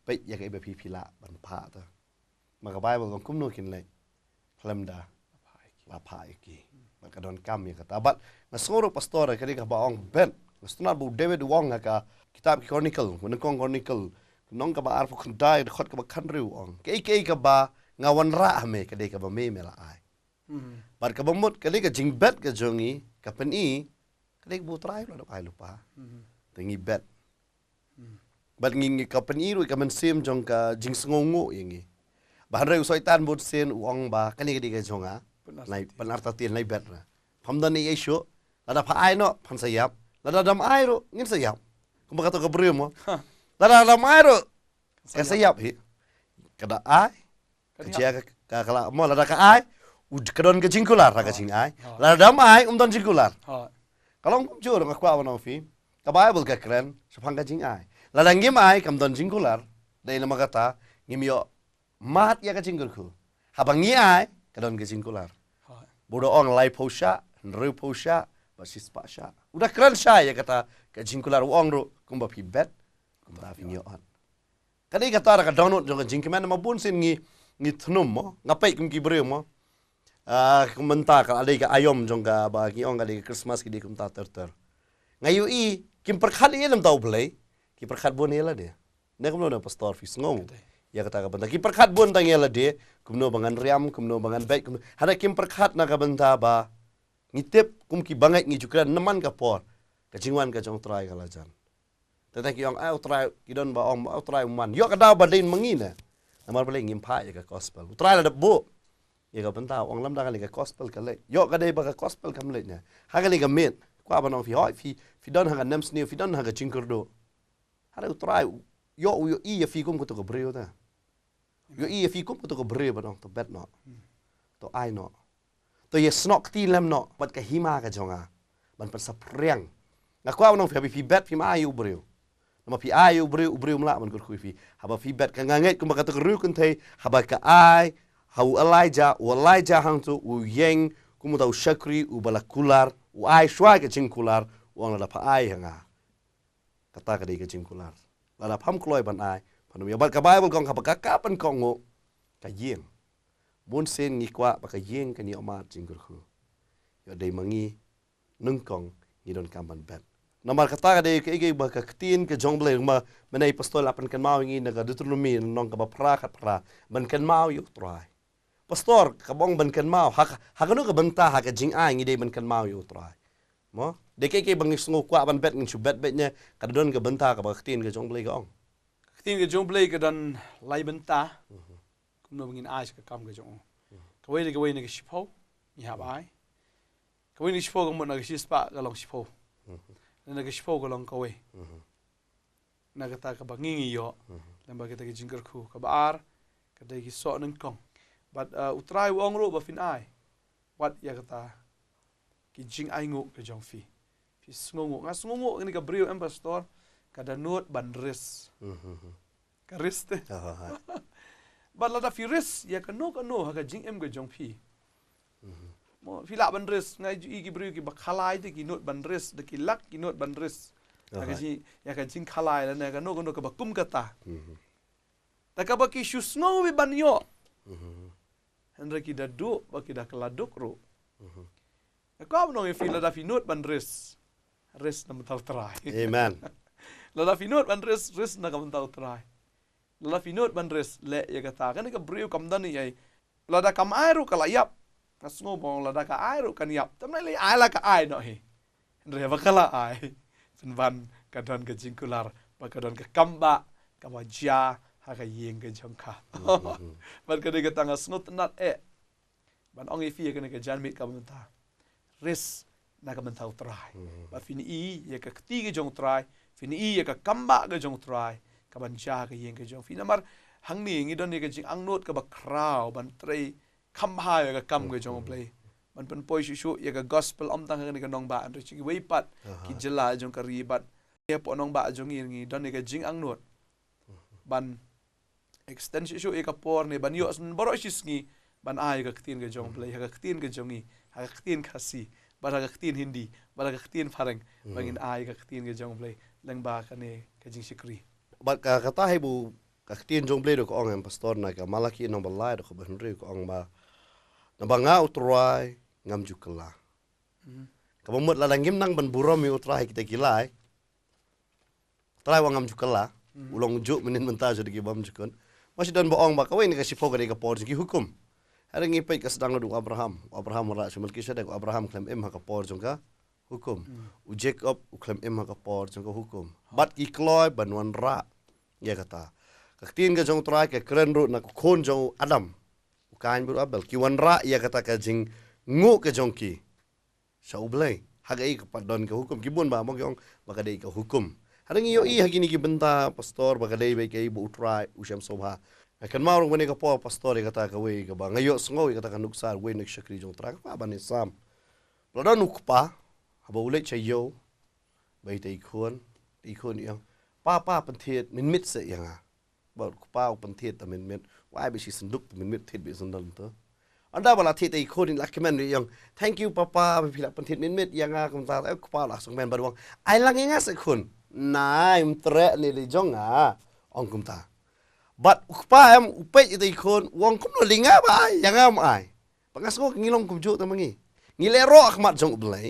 pet ya ke be pi pila ban pa ta maka bible gong kumno kin le klamda la pa ki maka don kam ya kata but ngasoro pastor ka ka ba ong ben Nastuna bu David Wong ka kitab Chronicle, menengkong Chronicle, nong ka ba arfu kundai khot ka ba khanriu ong. Ke ka ba ngawan ra me ka de ka ba me la ai. Bar ka ba mut ka de ka jingbet ka jongi ka peni ka de bu trai lo ai lupa. Tengi bet. Bat ngi ka peni ru ka men sim jong ka jing sngongo yengi. Ba hanreu soitan but sen uong ba ka de ka jonga. Nai panarta tin nai bet na. Phamdan ni yesho ada pa ai no phan sayap. Lada dam airo ngin sayap. Kumbaga to kabrio mo. Lada dam airo ka sayap hi. Kada ai. Kajia ka kala mo lada ka ai. Ud kadon ka jingkular ka jing ai. Lada dam ai don jingkular. Kalau juro ka kwa no fi. Ka Bible ka kren sa phang ka jing ai. Ladang ngim ai kam don jingkular dai nama kata ngim yo mat ya ka jingkurku. Habang ngi ai ka don ka jingkular. Bodo ong lai posha, nru posha, basis pasha. Udah keren sya ya kata ka jingkular ong ro kumba pi bet kumba fi ngi on. Kadai kata ra ka download jong jingkeman ma bun sin ngi thnum mo ngapai kum ki breu mo. Kumenta ka adai ka ayom jong ka ba ki ong ka di Christmas ki di kum ta ter. Ngayu i kim perkhat i lam tau play. Ki perkhat bun ela dia. Ne kum no pastor fi ngong. Ya kata ka benta ki perkhat bun tang ela dia. Kum no bangan riam, kum no bangan baik, kum hada kim perkhat na ka benta ba. Ngitip kum ki bangai ngi jukran neman ka por. Ka jingwan ka jong try ka lajan. Tetapi yang au try kidon ba ong au try man. Yo ka da badin mangina. Namar balik ngim pa ya ka gospel. Try la bu. Ya ka benta ong lam da ka ka gospel ka le. Yo ka dai ba ka gospel kam le nya. Ha ka le ka met. Kwa ba no fi hoi fi don ha ka nem sni fi don ha ka jingkurdo. Hada u try yo i ya fi kum ko to ka breu ta. Yo i fi kum ko to ka breu ba no to bet no. To ai no. To ye snok ti lem no bat ka hima ka jonga. Ban per sapriang. Nga kwa no fi bet fi ma ayu breu. Nama fi ayu breu mla man kur fi. Haba fi bet ka nganget kum ka to ru kun thai haba ka ai hau Elijah hang tu u yeng kum ta u shakri u balakular u ai shwa ka jingkular wang la pa ai hanga. Kata ka di ka jingkular. La pam kloi ban ai. Panu ya bat ka Bible kong ka kapan kong ngo ka yeng. Bun sen ngi kwa ba ka yeng ka ni omat jingkur khu. Yo dei mangi nungkong ni don kamban bet. Namar kata ka dei ka ige ba ka ktin ka jongle ma menai pastol apan kan mau ngi naga Deuteronomy nong ka ba pra ban kan mau yu try. Pastor ka bong ban kan mau ha ka benta ha ka jing ai ngi dei ban kan mau yu try. Mo de ke bang sngo kwa ban bet ngi bet nya ka don ka benta ka ba ktin ka jongle ka ong. Ktin ka jongle ka dan lai benta. Kum no bangin ai ka kam ka jong. Ka wei ni ka shipo ni hab ai. Ka wei ni shipo ka mo na ka shispa ka long shipo. Na ka shipo ka long ka wei. Na ka ta ka bangingi yo. Lamba kita ka jingkar khu ka baar ka dai ki so nang kong. But utrai wong ro ba fin ai. Wat ya kata ki jing ai ngo ka jong fi. Fi sngongo nga sngongo ni ka brio em pastor ka da not ban ris. Ka ris te. But la da fi ris ya ka no ha ka jing em ka jong fi. Mo fi la ban ris ngai i ki brio ki ba khalai te ki not ban ris de ki lak ki not ban ris. Ya ka jing khalai la na ka no ka ba kum ka ta. Ta ka ba ki shusngo bi ban yo. Hendra ki da du ba ki da keladuk ro. Kau nong fi la da fi not ban ris. Ris na mental try. Amen. La da fi not ban ris na ka mental try. La da fi not ban ris le ya kata kan ka brio kam dan ni ai. La da kam ai ro kala yap. Ngasngo bong la da ka ai ro kan yap. Tam le ai la ka ai no hi. Hendra ba kala ai. Ban ka dan ka jingkular ba ka dan ka kamba ka ma ja ha ka yeng ka jongka. Ban ka de ka tanga snot nat ban ong fi ka ka jan mit ka menta. Ris na ka mentau try. Ba fini i ya ka kti ka jong try, fini i ya ka kamba ka jong try, ka ban ja ka yeng ka jong. Fina mar hang ni ngi don ni ka jing ang not ka ba kraw ban tray kam ha ya ka kam ka jong play. Ban pen poi shu ya ka gospel om tang ka nong ba an chi wei pat ki jela jong ka ri bat ya po nong ba jong ngi don ni ka jing ang not. Ban extend shu ya ka por ni ban yo boro shis ngi ban ai ka ktin ka jong play ka ktin ka jong ngi ha ka ktin kasi bara ka ktin hindi bara ka ktin farang bangin ai ka ktin ka jong play lang ba ka ne ka jing sikri Ba ka kata hai bu ka ktin jong play ko ong em pastor na ka malaki no balai ko ban ri ko ong ba na ba nga utrai ngam jukela. Ka bomot la dangim nang ban burom mi utrai kita kilai. Trai wa ngam jukela ulong juk menin menta jadi ki bam jukon. Masih dan boong ba ka we ni ka sipo ka de ka por ki hukum. Hari ngi pay ka sedang du Abraham mara sumal kisah dak Abraham klem em ha ka por jongka hukum. U Jacob u klem em ha ka por jongka hukum. Bat ki kloy banwan ra ya kata. Ka tin ka jong trai ka kren ru na kon jong Adam. U kain bur abel ki wan ra ya kata ka jing ngu ka jong ki. Sau blai hagai ka padon ka hukum ki bun ba mo yong ba ka dei ka hukum. Hari ngi yo i hagini ki benta pastor ba ka dei ba ka ibu trai u syam sobha. Kan maurung bani ka po pastor kata ka we ka ba ngayo sngo kata ka nuksar we nek shakri jong trak pa bani sam loda nukpa haba ulai chayo bai tai khon yang ป้าประเทศมิดเสียยังบอกป้าประเทศแต่มิดว่าไอ้ไปชิสันดุกแต่มิดเทศไปสันดันตัวอันนั้นเวลาที่ไอ้คนนี่ลักขมันยัง thank you ป้าไปพิลักประเทศมิดยังกุมตาไอ้ป้าหลักสงแมนบดวงไอ้ลังยังไงสักคนนายมันเตะนี่เลยจงองกุมตาบัดป้าเอ็มอุปย์ไอ้คนวงคุมโนลิงะไปยังไงไอ้ปังสกุลงี้ลงกุมจุแต่มังงี้เลรอขมัดจงอุบเลย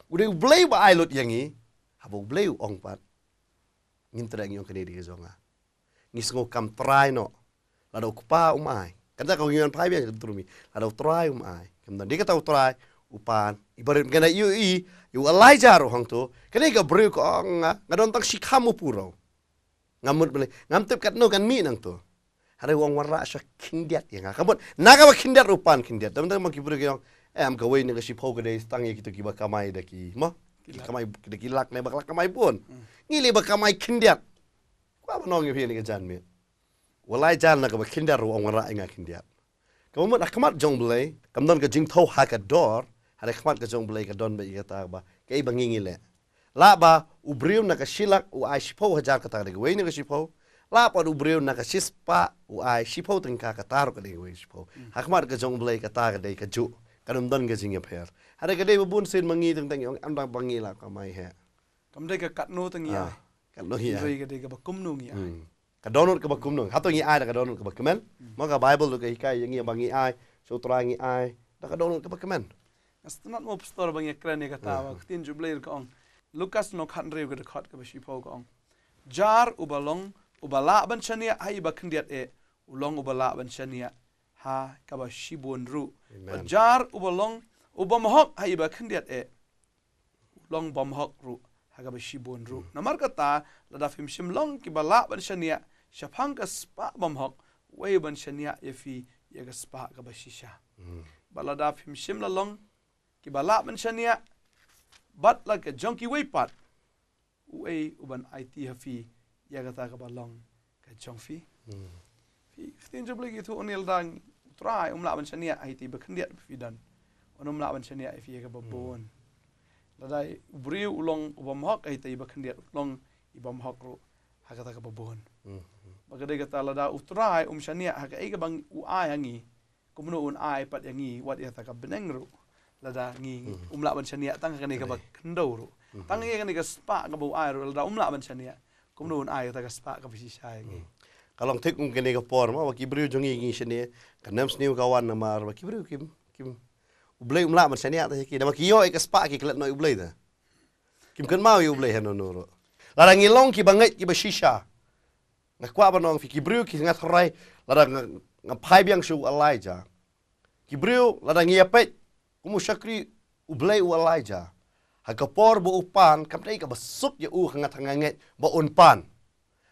อุดอุบเลยว่าไอ้หลุดยังงี้ฮับอุบเลยองปัดงินเตะงี้องคดีดีจงงี้สงบคำตรายเนาะlalu kupa umai. Kata kau ingat pai biasa betul mi. Lalu try umai. Kemudian dia kata try upan. Ibarat kena you Elijah roh hang tu. Kena kau beri kau ngadon tak si kamu puro. Ngamut beli. Ngamtip kat no kan mi nang tu. Hari wang warna asal kindiat yang kamu. Naga bak kindiat upan kindiat. Teman-teman maki beri kau. Am kau ini kasi pau kedai tangi kita kiba kamai daki. Mah. Kamai daki lak ne bak lak kamai pun. Ngili bak kamai kindiat. Kau apa nong yang ni kejan mi. Walai jalan nak berkindar ruang orang ingat kindiat. Kamu nak kemat jong belai, kemudian ke jing tahu hak dor, hari kemat ke jong belai ke don bagi kata apa, kei bangingi le. Laba ubriu nak silak uai sipau hajar kata dek wei nak sipau. Laba ubriu nak sispa uai sipau tingkah kata ro dek wei sipau. Hak kemat ke jong belai kata dek ke ju, kemudian ke jing per. Hari kedai bubun sin mangi tentang yang anda bangi lah kamai he. Kemudian ke kat no tengia. Kat no hiya. Jadi kedai ke bakum no ngia. Kadonut ke bakum nung, hato ngi ai dah kadonut ke bakumen, maka Bible tu ke hikai yang ngi bangi ai, sutra ngi ai, dah kadonut ke bakumen. Astunat mo pastor bangi keren ni kata awak tin jublair ka ong. Lukas no khan reu ke dekat ke basipo ka ong. Jar ubalong ubala ban chania ai ba kendiat ulong ubala ban chania ha ka ba shibon ru. Jar ubalong ubamhok ai ba kendiat ulong bamhok ru ha ka ba shibon ru. Namar kata lada fim shimlong ki bala ban chania Syafang ka spa bamhok, way ban shania yafi yaga spa ka bashisha. Balada fim shim lalong, ki bala ban shania, bat like a junkie way pat, way uban IT hafi yaga ta ka balong ka jongfi. Fi khtin jabli gitu onil dang try la ban shania IT bakandiat fidan. La ban shania yafi yaga babon. Ladai briu ulong ubamhok IT bakandiat ulong ibamhok ru hakata ka babon. Bagay kata lada utrai shania haka ega bang uai hangi kumno ai pat yangi wat ya taka benengru lada ngi la ban shania tang ka ni ka bak kendoro tang ye ka ni ka spa ka bu ai lada la ban shania kumno ai taka spa ka bisi sai ngi Kalau tik mungkin ega por ma waki brio jongi ngi shania kanam sniu kawan namar waki brio kim ublay la ban shania ta ki da waki yo ega spa ki klet no ublay da kim kan mau ublay hano no lada ngi long ki bangai ki bashisha Ngakwa ba nong kibriu ki ngat rai lada ngapai biang shu Elijah. Kibriu lada ngiapet kumu syakri ublay u Elijah. Hagapor bu upan kamdai ka basuk ya ngat hanganget ba unpan.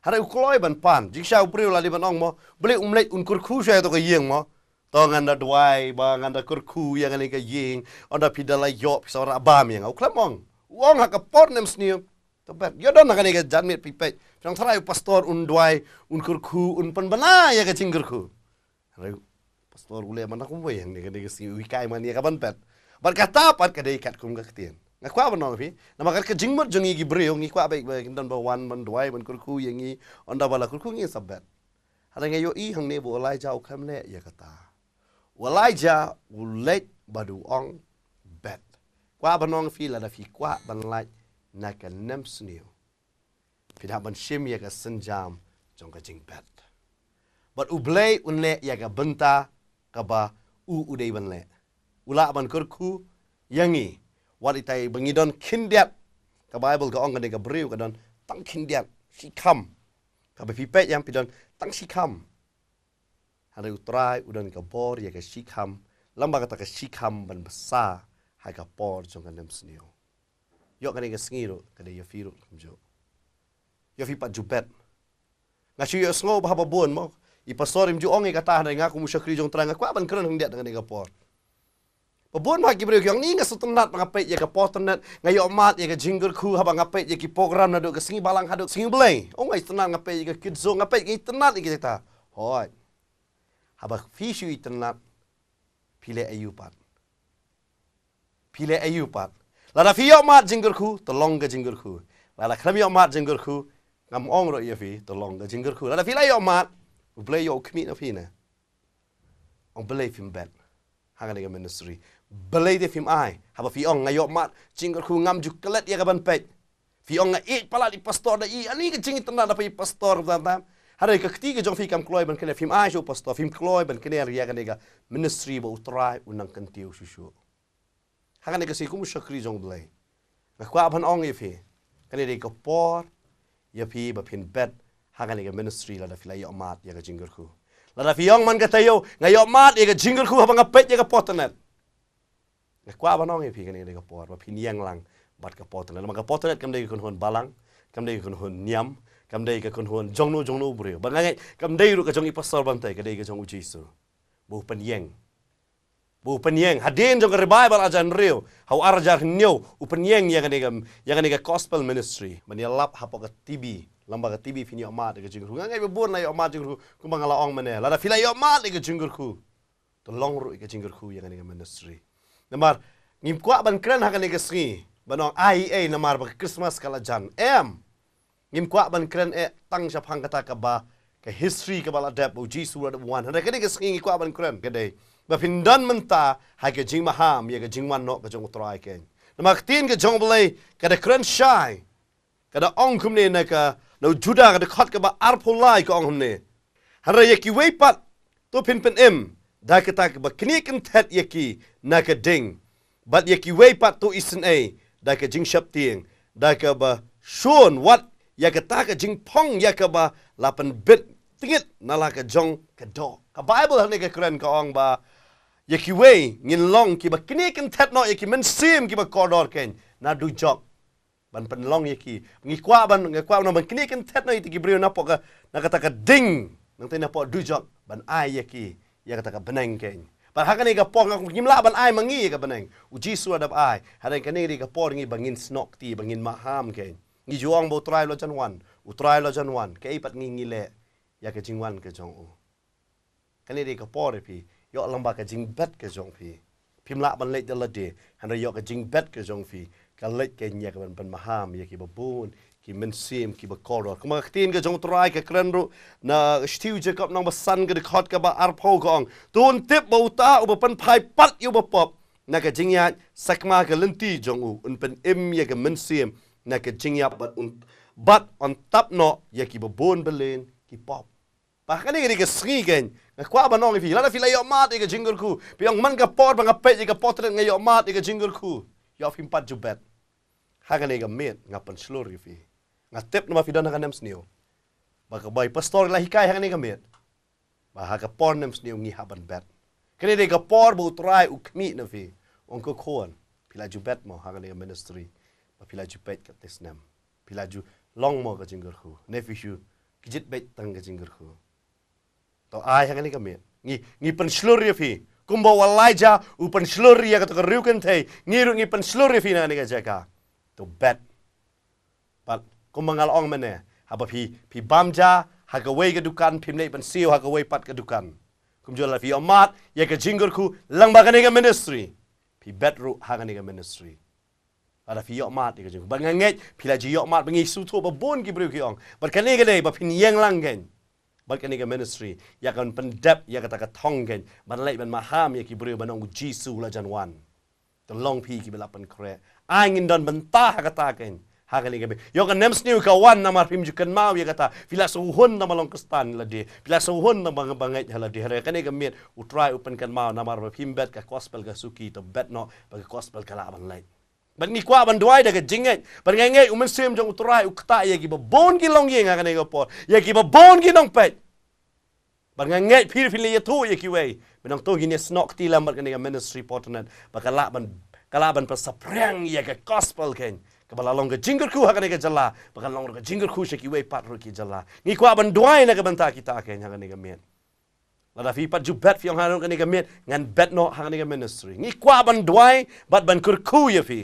Hara ukloi ban pan jiksha ubriu ladi banong mo beli umlet kurku sya to ka yeng mo. To nganda dwai ba nganda kurku yang ani ka yeng onda pidala yo pisara abam yang uklamong. Wong hagapor nem sniu. Tepat, yo don nak ni ke janmit pipet. Yang terai pastor undwai, kurku, penbana ya ke cingkurku. Hari pastor ule mana kumwe yang ni ke si wikai mani ya kapan pet. Berkata apa ke dekat kum ke ketien. Ngaku apa nong fi? Nama ke jingmut jongi gibreo ngi kwa baik baik dan bawan mendwai kurku yang ni onda bala kurku ngi sabet. Hari ngayo i hang ne bu Elijah ukam le ya kata. Elijah ulet badu ong bet. Kwa apa nong fi la da fi kwa ban lai nak nem sniu. Pidah ban shim ya ka senjam jong ka jing bet. But ublay unle ya ka benta ka ba udai ban le. Ula ban kurku yangi wat itai bangidon kindiat ka Bible ka ong ka ka briu ka don tang kindiat si kam. Ka ba pipet yang pidon tang si kam. Hari utrai udan ka bor ya ka si kam. Lamba kata ka si kam ban besar hai ka por jong ka nem sniu. Yok kan ka sngiro ka de ya firu kumjo. Ya fi pat jubet. Ngashi yo sngo ba babon mo. I pastorim ju ong kata na nga kumu syakri jong terang aku aban keren hang dia dengan ka por. Babon ma ki breu yang ni nga sutenat ngapet ya ka por tenet ngayo mat ya ka jingger ku haba ngapet ya ki program na do ka singi balang haduk singi belai. Ong ai tenat ngapet ya ka kidzo ngapet ki tenat ki kita. Hoi. Haba fishu i tenat pile ayupat. Pile ayupat. Lada fiyo mat jinggerku, tolong ke jinggerku. Lada krem yo mat jinggerku, ngam ong ro ya fi tolong ga jingger khu la fi la yo mat u play yo kmi na fi na ong play film bet hanga ga ministry play de film ai haba fi ong ngayo mat jingger khu ngam ju kelet ya ga ban pet fi ong ngai pala di pastor da I ani ga jing tanda da fi pastor tam hari ka ketiga jong fi kam kloy ban kene film ai jo pastor film kloy ban kene ya ga ministry ba utrai unang kentiu susu hanga ga si kum shakri jong play na kwa ban ong ya fi kene de ka por ya pi ba pin bet haga ni ministry la da fila yo mat ya ga jingger khu la da fi yong man ka tayo ngayo mat ya ga jingger khu ba ngapet ya ga potanet na kwa ba nong ya pi kene de ka por ba pin yang lang bat ka potanet ma ka potanet kam de kun hon balang kam de kun hon nyam kam de ka kun hon jongno bure ba ngai kam de ru ka jong I pastor ban tai ka de ka jong u jisu bu pen yeng hadin jong revival ajan rio hau arjar nyo upen yeng ya ga gospel ministry mania lap hapo ka TV lamba ka TV fini amat ga jingru ngai bebur na yo amat jingru kumbang ala ong mane la da fila yo amat ga jingru ku to long ru ga jingru ku ya ga ministry namar ngim kwa ban kran ha ga sri banong IEA namar ba Christmas kala jan ngim kwa ban kran tang sha phang kata ka ba ka history ka bala dep o jisu ra one ha ga sri ngim kwa ban kran ga dei ba pindan menta ha ga jing maham ya ga jing man no ga jong utrai ken na tin ga jong blai ka da kran shai ka da ong kum ne na ka no juda ka da khat ka ba arpolai ka ong ne hara ya ki wei pat to pin da ka ta ba kni kan that ya ki na ka ding but ya ki wei pat to isen da ka jing shap tieng da ka ba shon wat ya ka ta ka jing pong ya ka ba lapan bit tingit na la ka jong ka do ka bible ha ne ka kran ka ong ba ya ki wei ngin long ki ba kini kan that no ya ki men sim ki ba kodor ken na du jok ban pen long ya ki ngi kwa no ban kini kan that no ki brio na po ka na kata ka ding nang te na po du jok ban ai ya ki ya kata ka beneng ken ba ha ka ni ka po ngim la ban ai mangi ka beneng u jisu adap ai ha ka ni ka po ngi bangin snok ti bangin maham ken ngi juang bo trai lo jan wan u trai lo jan wan ke pat ngi le ya ka jingwan ka jong u kani de ka po re pi yo lamba ka jing bet ka jong pi phim la ban le de la de han yo ka jing bet ka jong pi ka le ke nya ka ban maham ya ki babun ki men sim ki ba koror kuma tin ka jong trai ka kran ru na stiu jacob nang ba san ka de khot ka ba ar pho gong don tip ba uta u ba pan phai pat yu ba pop na ka jing ya sakma ka lenti jong u un pen im ya ka men sim na ka jing ya but on tap no ya ki babun belen ki pop pa kani ka sri gen na kwa ba nong fi la fi la yo mat ka jingger ku piang man ka por ba ngapet ka potret nga yo mat ka jingger ku yo fim pat jubet ha ka ga met ngapan slori fi nga tep na ma fi dan ka nem sneo ba ka bai pastor la hikai ha ka met ba ha ka por nem sneo ngi haban bet kani ka por bu trai u kmi na fi on ko khon pila jubet mo ha ka ministry ba pila jubet ka tesnem pila ju long mo ka jingger ku ne fi shu kijit bet tang ka jingger ku to ai hang ni ka met ngi pen sluri fi kumbo walaija u pen sluri ya ka to riuken thei ngi pen sluri fi na ni ka jaka to bet but kumangal ong mene haba pi bamja ha ka wei ka dukan phim nei pen siu ha ka wei pat ka dukan kum jola fi amat ya ka jingger ku lang ba ka ni ka ministry pi bet ru ha ka ni ka ministry ada fi yo mat ka jingger ba nganget pi la ji yo mat bangi su tho ba bon ki bru ki ong ba ka ni ka dei ba pin yang lang gen balkan ni ministry ya kan pendap ya kata ka thong gen ban lai ban maham ya ki bru ban ong jisu la jan wan to long pi ki belapan kre angin don bentah kata ken ha kan ni yo kan nems new ka wan namar pim jukan mau ya kata fila suhun na malong kestan la de fila suhun na bang bangai hala de hare kan ni met u try open kan mau namar pim bet ka gospel ka suki to bet no ba gospel kala ban lai ban ni kwa ban duai da ka jinget ban ngai umen sem jong utrai ukta ya ki bon ki long ye nga kan ga por ya ki bon ki nong pet ban ngai phir phil ye thu ye ki wei benong to gi ne snok ti lam ban ga ministry portnet ba kala ban pa saprang ya ka gospel ken ka bala long ga jingger ku ha kan ga jalla ba kan long ga jingger ku she ki wei pat ru ki jalla ni kwa ban duai na ka ban ta kita ken ha kan ga met la da fi pat ju bet fi ong ha kan ga met ngan bet no ha kan ga ministry ni kwa ban duai bat ban kur ku ye fi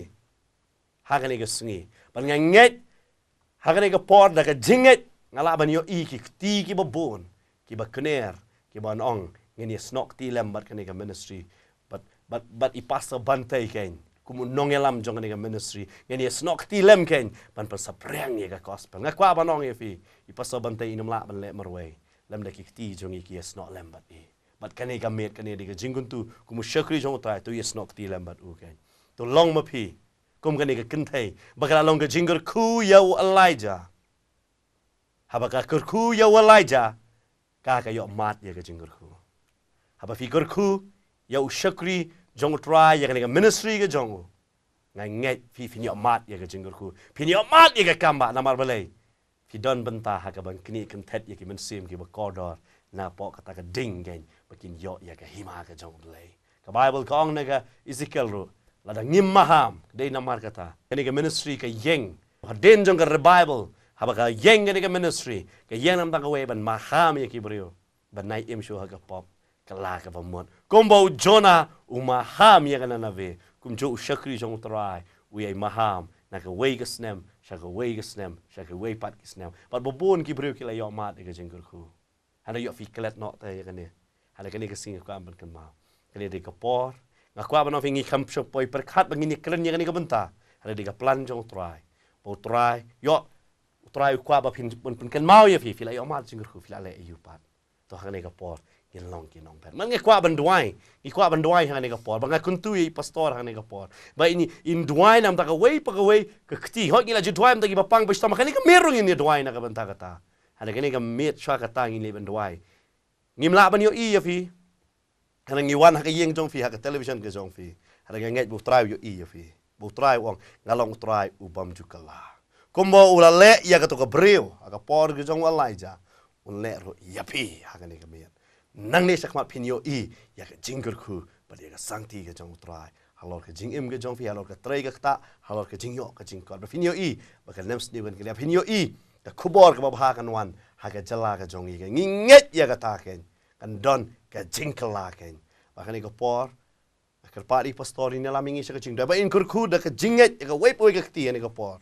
hagan ga sngi ban nget hagan ga por da ga jinget ngala ban yo i ki ti ki babon ki ba kner ki ban ong ngeni snok ti lem bat kan ga ministry but i passa ban tai ken kumu nongelam jong ni ministry ngani snok ti lem ken ban pasaprang ni ka gospel ngakwa banong ye fi ipaso bantai inum la ban le marway lem de ki jong ki snok lem bat e bat kani ka met kani de jingun tu kumu shakri jong ta tu ye snok ti lem bat u ken to long ma phi kum kani ka kin thai bakala long ka jingur khu ya Elijah habaka kur khu ya Elijah ka yo mat ye ka jingur khu haba fi kur khu ya shakri jong try ya kani ka ministry ka jong ngai ngai fi yo mat ye ka jingur khu fi yo mat ye ka kamba na mar balai fi don benta ha ka ban kini kan thet ye ki men sim ki ba kodor na po kata ka ding gen bakin yo ya ka hima ka jong balai ka bible ka ong na ka Ezekiel ru lada ngim maham dei na mar kata kani ka ministry ka yeng den jong ka bible haba ka yeng kani ka ministry ka yeng nam ta ka we ban maham ye ki brio ban nai im shu ha ka pop kala ka pamot kombo Jonah umaham ya kana nave kum jo shakri jong trai we ai maham na ka we ka snem shaka we ka snem shaka we pat ka snem but bobon ki brio ki la yo mat ka jengkur khu hana yo fi klet not ta ya kane hana kane ka sing ka amban kan ma kane de ka por ngakwa ban ofingi kham shop poi per khat bangini kren ya kane ka benta hana de ka plan jong trai bo trai yo trai kwa ba pin pun kan mau ya fi la yo mat jengkur khu fi la le yu pat to hane ka por kin long pet man ngakwa ban duai hane ka por banga kuntu i pastor hane ka por ba ini in duai nam ta ka wei pa ka wei ka kti ho ngila ji duai am ta ki bapang ba sta ma kani ka merong in duai na ka ban ta ka ta hane kani ka met swa ka ta ngin le ban duai ngim la ban yo i ya fi hane ngi wan ha ka yeng jong fi ha ka television ka jong fi hane ka ngai bu trai yo i ya fi bu trai wong ngalong trai u bam ju kala kombo ula le ya ka to ka breu ka por ka jong Elijah un le ro ya pi ha ka ni ka met nang ne sakmat pinyo i ya ka jingkur khu ba ya ka sangti ka jong trai halor ka jing im ka jong fi halor ka trai ka ta halor ka jing yo ka jing kor ba pinyo i ba ka nems ni ban ka pinyo i ka khubor ka ba ha kan wan ha ka jala ka jong i ka nginget ya ka ta ken kan don ka jing kala ken ba ka ni ka por ka pari pastori ni la mingi sa ka jing da ba in kur khu da ka jinget ka wei poi ka ti ni ka por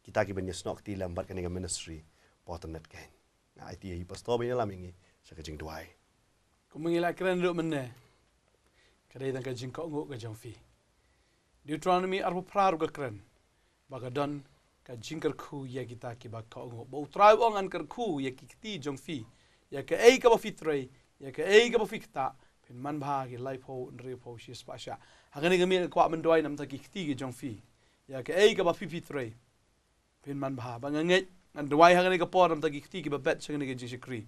kita ki ban ya snok ti lam ba ka ni ka ministry potanet ken na IT i pastor ni la mingi sa ka jing duai Kung mengilak keren duduk mana? Kadai tangka jingkok nguk ke jangfi. Deuteronomy arbu praru ke keren. Bagadon ka jingkar ku ya kita ki bakau nguk. Bau trai wong an kar ku ya ki kiti jangfi. Ya ke ei ka ba fitrai, ya ke ei ka ba fikta. Pen man bah ki life ho nri ho shi spasha. Hagani kami kwa mendoi nam ta ki kiti ke jangfi. Ya ke ei ka ba fitrai. Pen man bah banganget an doi hagani ka por nam ta ki kiti ki ba bet sangani ke jishikri.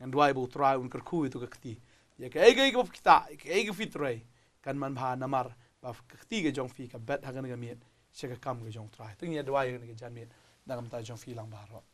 Ngan duai bu try un kerku itu ke kti ya ke ege ke kita ke ege fitrai kan man bha namar ba kti ke jong fi ka bet hagan ga miet se ka kam ke jong try ting ya duai ke jan miet dangam ta jong fi lang bar ro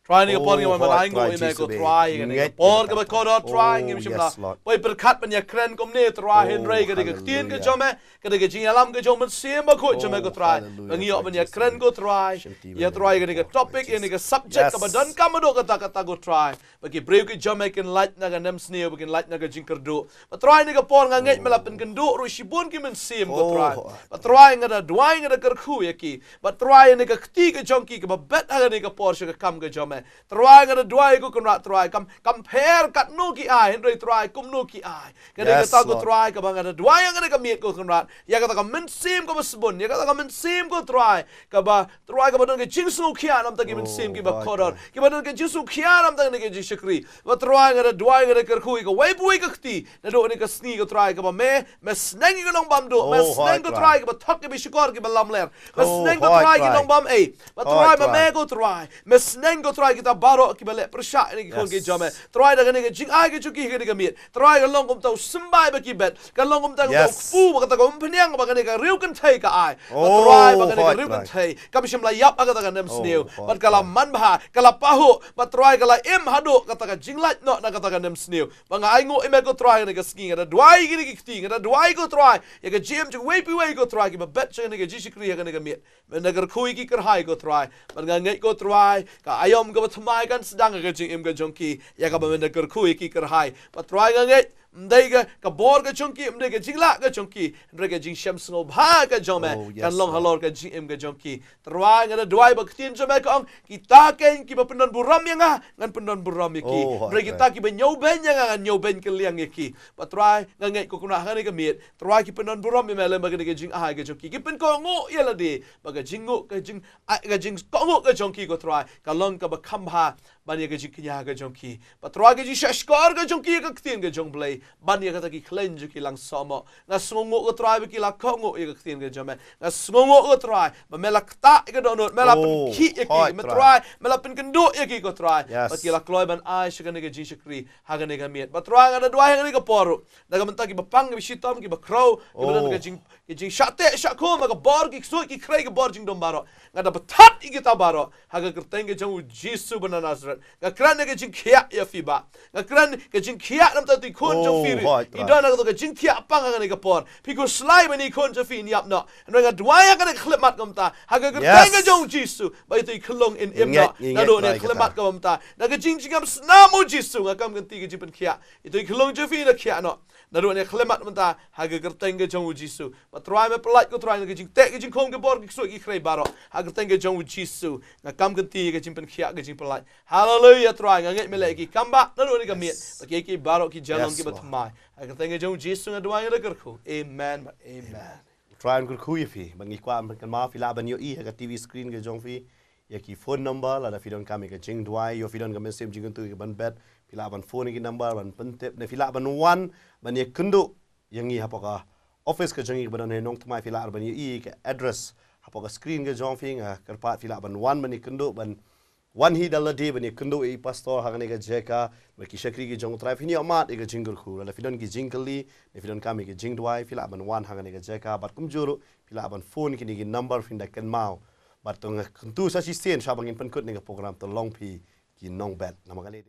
try ni ke por ke man ai ngo me ko try ke por ke ba ko do try ngim shimla poi per khat ban ya kren kom ne try hen rei ke tin ke jome ke jing alam ke jom sem ba ko jome ko try ngi yo ban ya kren ko try ya try ke topic ini ke subject ka dan kam do kata go try bagi breu ke jome ken light na ga nem sneo ken light na ga jing kerdo ba try ni ke por nga ngai mela pen ken do ru shibun ki men sem ko try ba try nga da duai nga da ker khu ya ki ba try ni ke kti ke jong ki ke ba bet ha ni ke por se ke kam ke jome try nga da duai ko kun ra try kam compare kat no ki ai hen try kum no ki ai ke de ta go try ka ba nga da duai nga ka miet ko kun ra ya ka ta men sem ko ba sbun ya ka ta men sem ko try ka ba don ke jing su khia nam ta ki men sem ki ba koror ki ba don ke jing su khia nam ta ni ke shikri wa try nga da duai nga ker khu ko wei bui ka kti na do ni ka sni ko try ka ba me sneng ko long bam do me sneng ko try ka ba thok ke bi shikor ki ba lam ler me sneng ko try ki long bam ei ba try ma me ko try me sneng ko try ki ta baro ki ba le persha ni ko ke jame try da ni ke jing ai ke chuki ke miet try ka long kom tau simbai ba ki bet ka long kom ta ko fu ba ka ta ko mpnyang ba ka ni ka riu kan thai ka ai ba try ba ka ni ka riu kan thai ka bi shim la yap ka ta ka nem sneu ba ka la man ba ka la pahu ba try ka la em hado ka ta ka jing lat no na ka ta ka nem sneu ba nga ai ngo em ko try ni ka ski nga da duai ki ni ki ti nga da duai ko try ya ka jim ju wei pi wei ko try ki ba bet cha ni ka ji shikri ka ni ka miet men na ka khui ki kar hai ko try ba nga ngai ko try ka ayom ka ba thmai kan sedang ka jing em ka jong ki ya ka ba men na ka khui ki kar hai ba try nga ngai mdai ka bor ka chongki mdai ka jingla ka chongki ndre ka jing sham sngo bha ka jome kan long halor ka jing em ka jongki trwa ngada dwai ba ktin jome ka ong kita ken ki ba pendon buram yang ngan pendon buram ki ndre kita ki ba nyau ben yang ngan nyau ben ke liang ki ba trwa ngai ko kuna ngani ka miet trwa ki pendon buram me le ba ka jing a ka jongki ki pen ko ngo yela de ba ka jing ngo ka jing ko ngo ka jongki ko trwa ka long ka ba khamba bani ka jing knya ka jongki ba trwa ka jing shashkar ka jongki ka ktin ka jong blai bani ka ta ki klenj ki lang somo nga sngo ka trwa ki la ko ngo ka ktin ka jome nga sngo ka trwa ba mela kta ka donot mela pen ki ki me trwa mela pen kendo ki ko trwa ba ki la kloi ban ai shikane ka jing shikri ha ka ne ka miet ba trwa nga dwa nga ka poru daga menta ki ba pang bi shitom ki ba crow ki ba ka jing shate shako ma ka bor ki so ki krai ka bor jing dom baro nga da batat ki ta baro ha ka kerteng jong jisu bana nasrat nga kran ka jing khia ya fi ba nga kran ka jing khia nam ta ti khon jong fi i don ka jing khia pang nga ka por pi ko slai bani khon jo fi ni ap no nga dwa ka klip mat kam ta ha ka kerteng ka jong jisu ba ti khlong in em no na do ne klip mat kam ta na ka jing jing am snamo jisu nga kam kan ti ka jipen khia i ti khlong jo fi na khia no na do ne klip mat ta ha ka kerteng ka jong jisu ba try me polite ko try ka jing te ka jing khong ka bor ki so ki khrei baro ha ka teng ka jong jisu nga kam kan ti ka jipen khia ka jing polite hallelujah try nga ngai me le ki kamba na do ne ka miet ba ki baro ki jalong ki ba thmai ha ka teng ka jong jisu nga dwa nga ka khu amen amen try and kur khu fi bangi kwa kan ma fi la ban yo I ka TV screen ka jong fi ya ki phone number la da fi don kam ka jing dwai yo fi don ka message jing tu ka ban bet fi la ban phone ki number ban pentep ne fi la ban one ban ye kundu yang I hapoka office ka jangi badan he nong tmai fila ban I ka address hapo ka screen ka jong fing ka pat fila ban one ban kendo ban one hi dal de ban kendo I pastor hangane ka jeka ba ki shakri ki jong trai fini amat e ka jingle khu la fidon ki jingli ne fidon kami ki jingdwai fila ban one hangane ka jeka bat kum juru fila ban phone ki ni number fin da kan mau bat tong kuntu sa si sen shabangin pen kut ni ka program to long pi ki nong bet namakale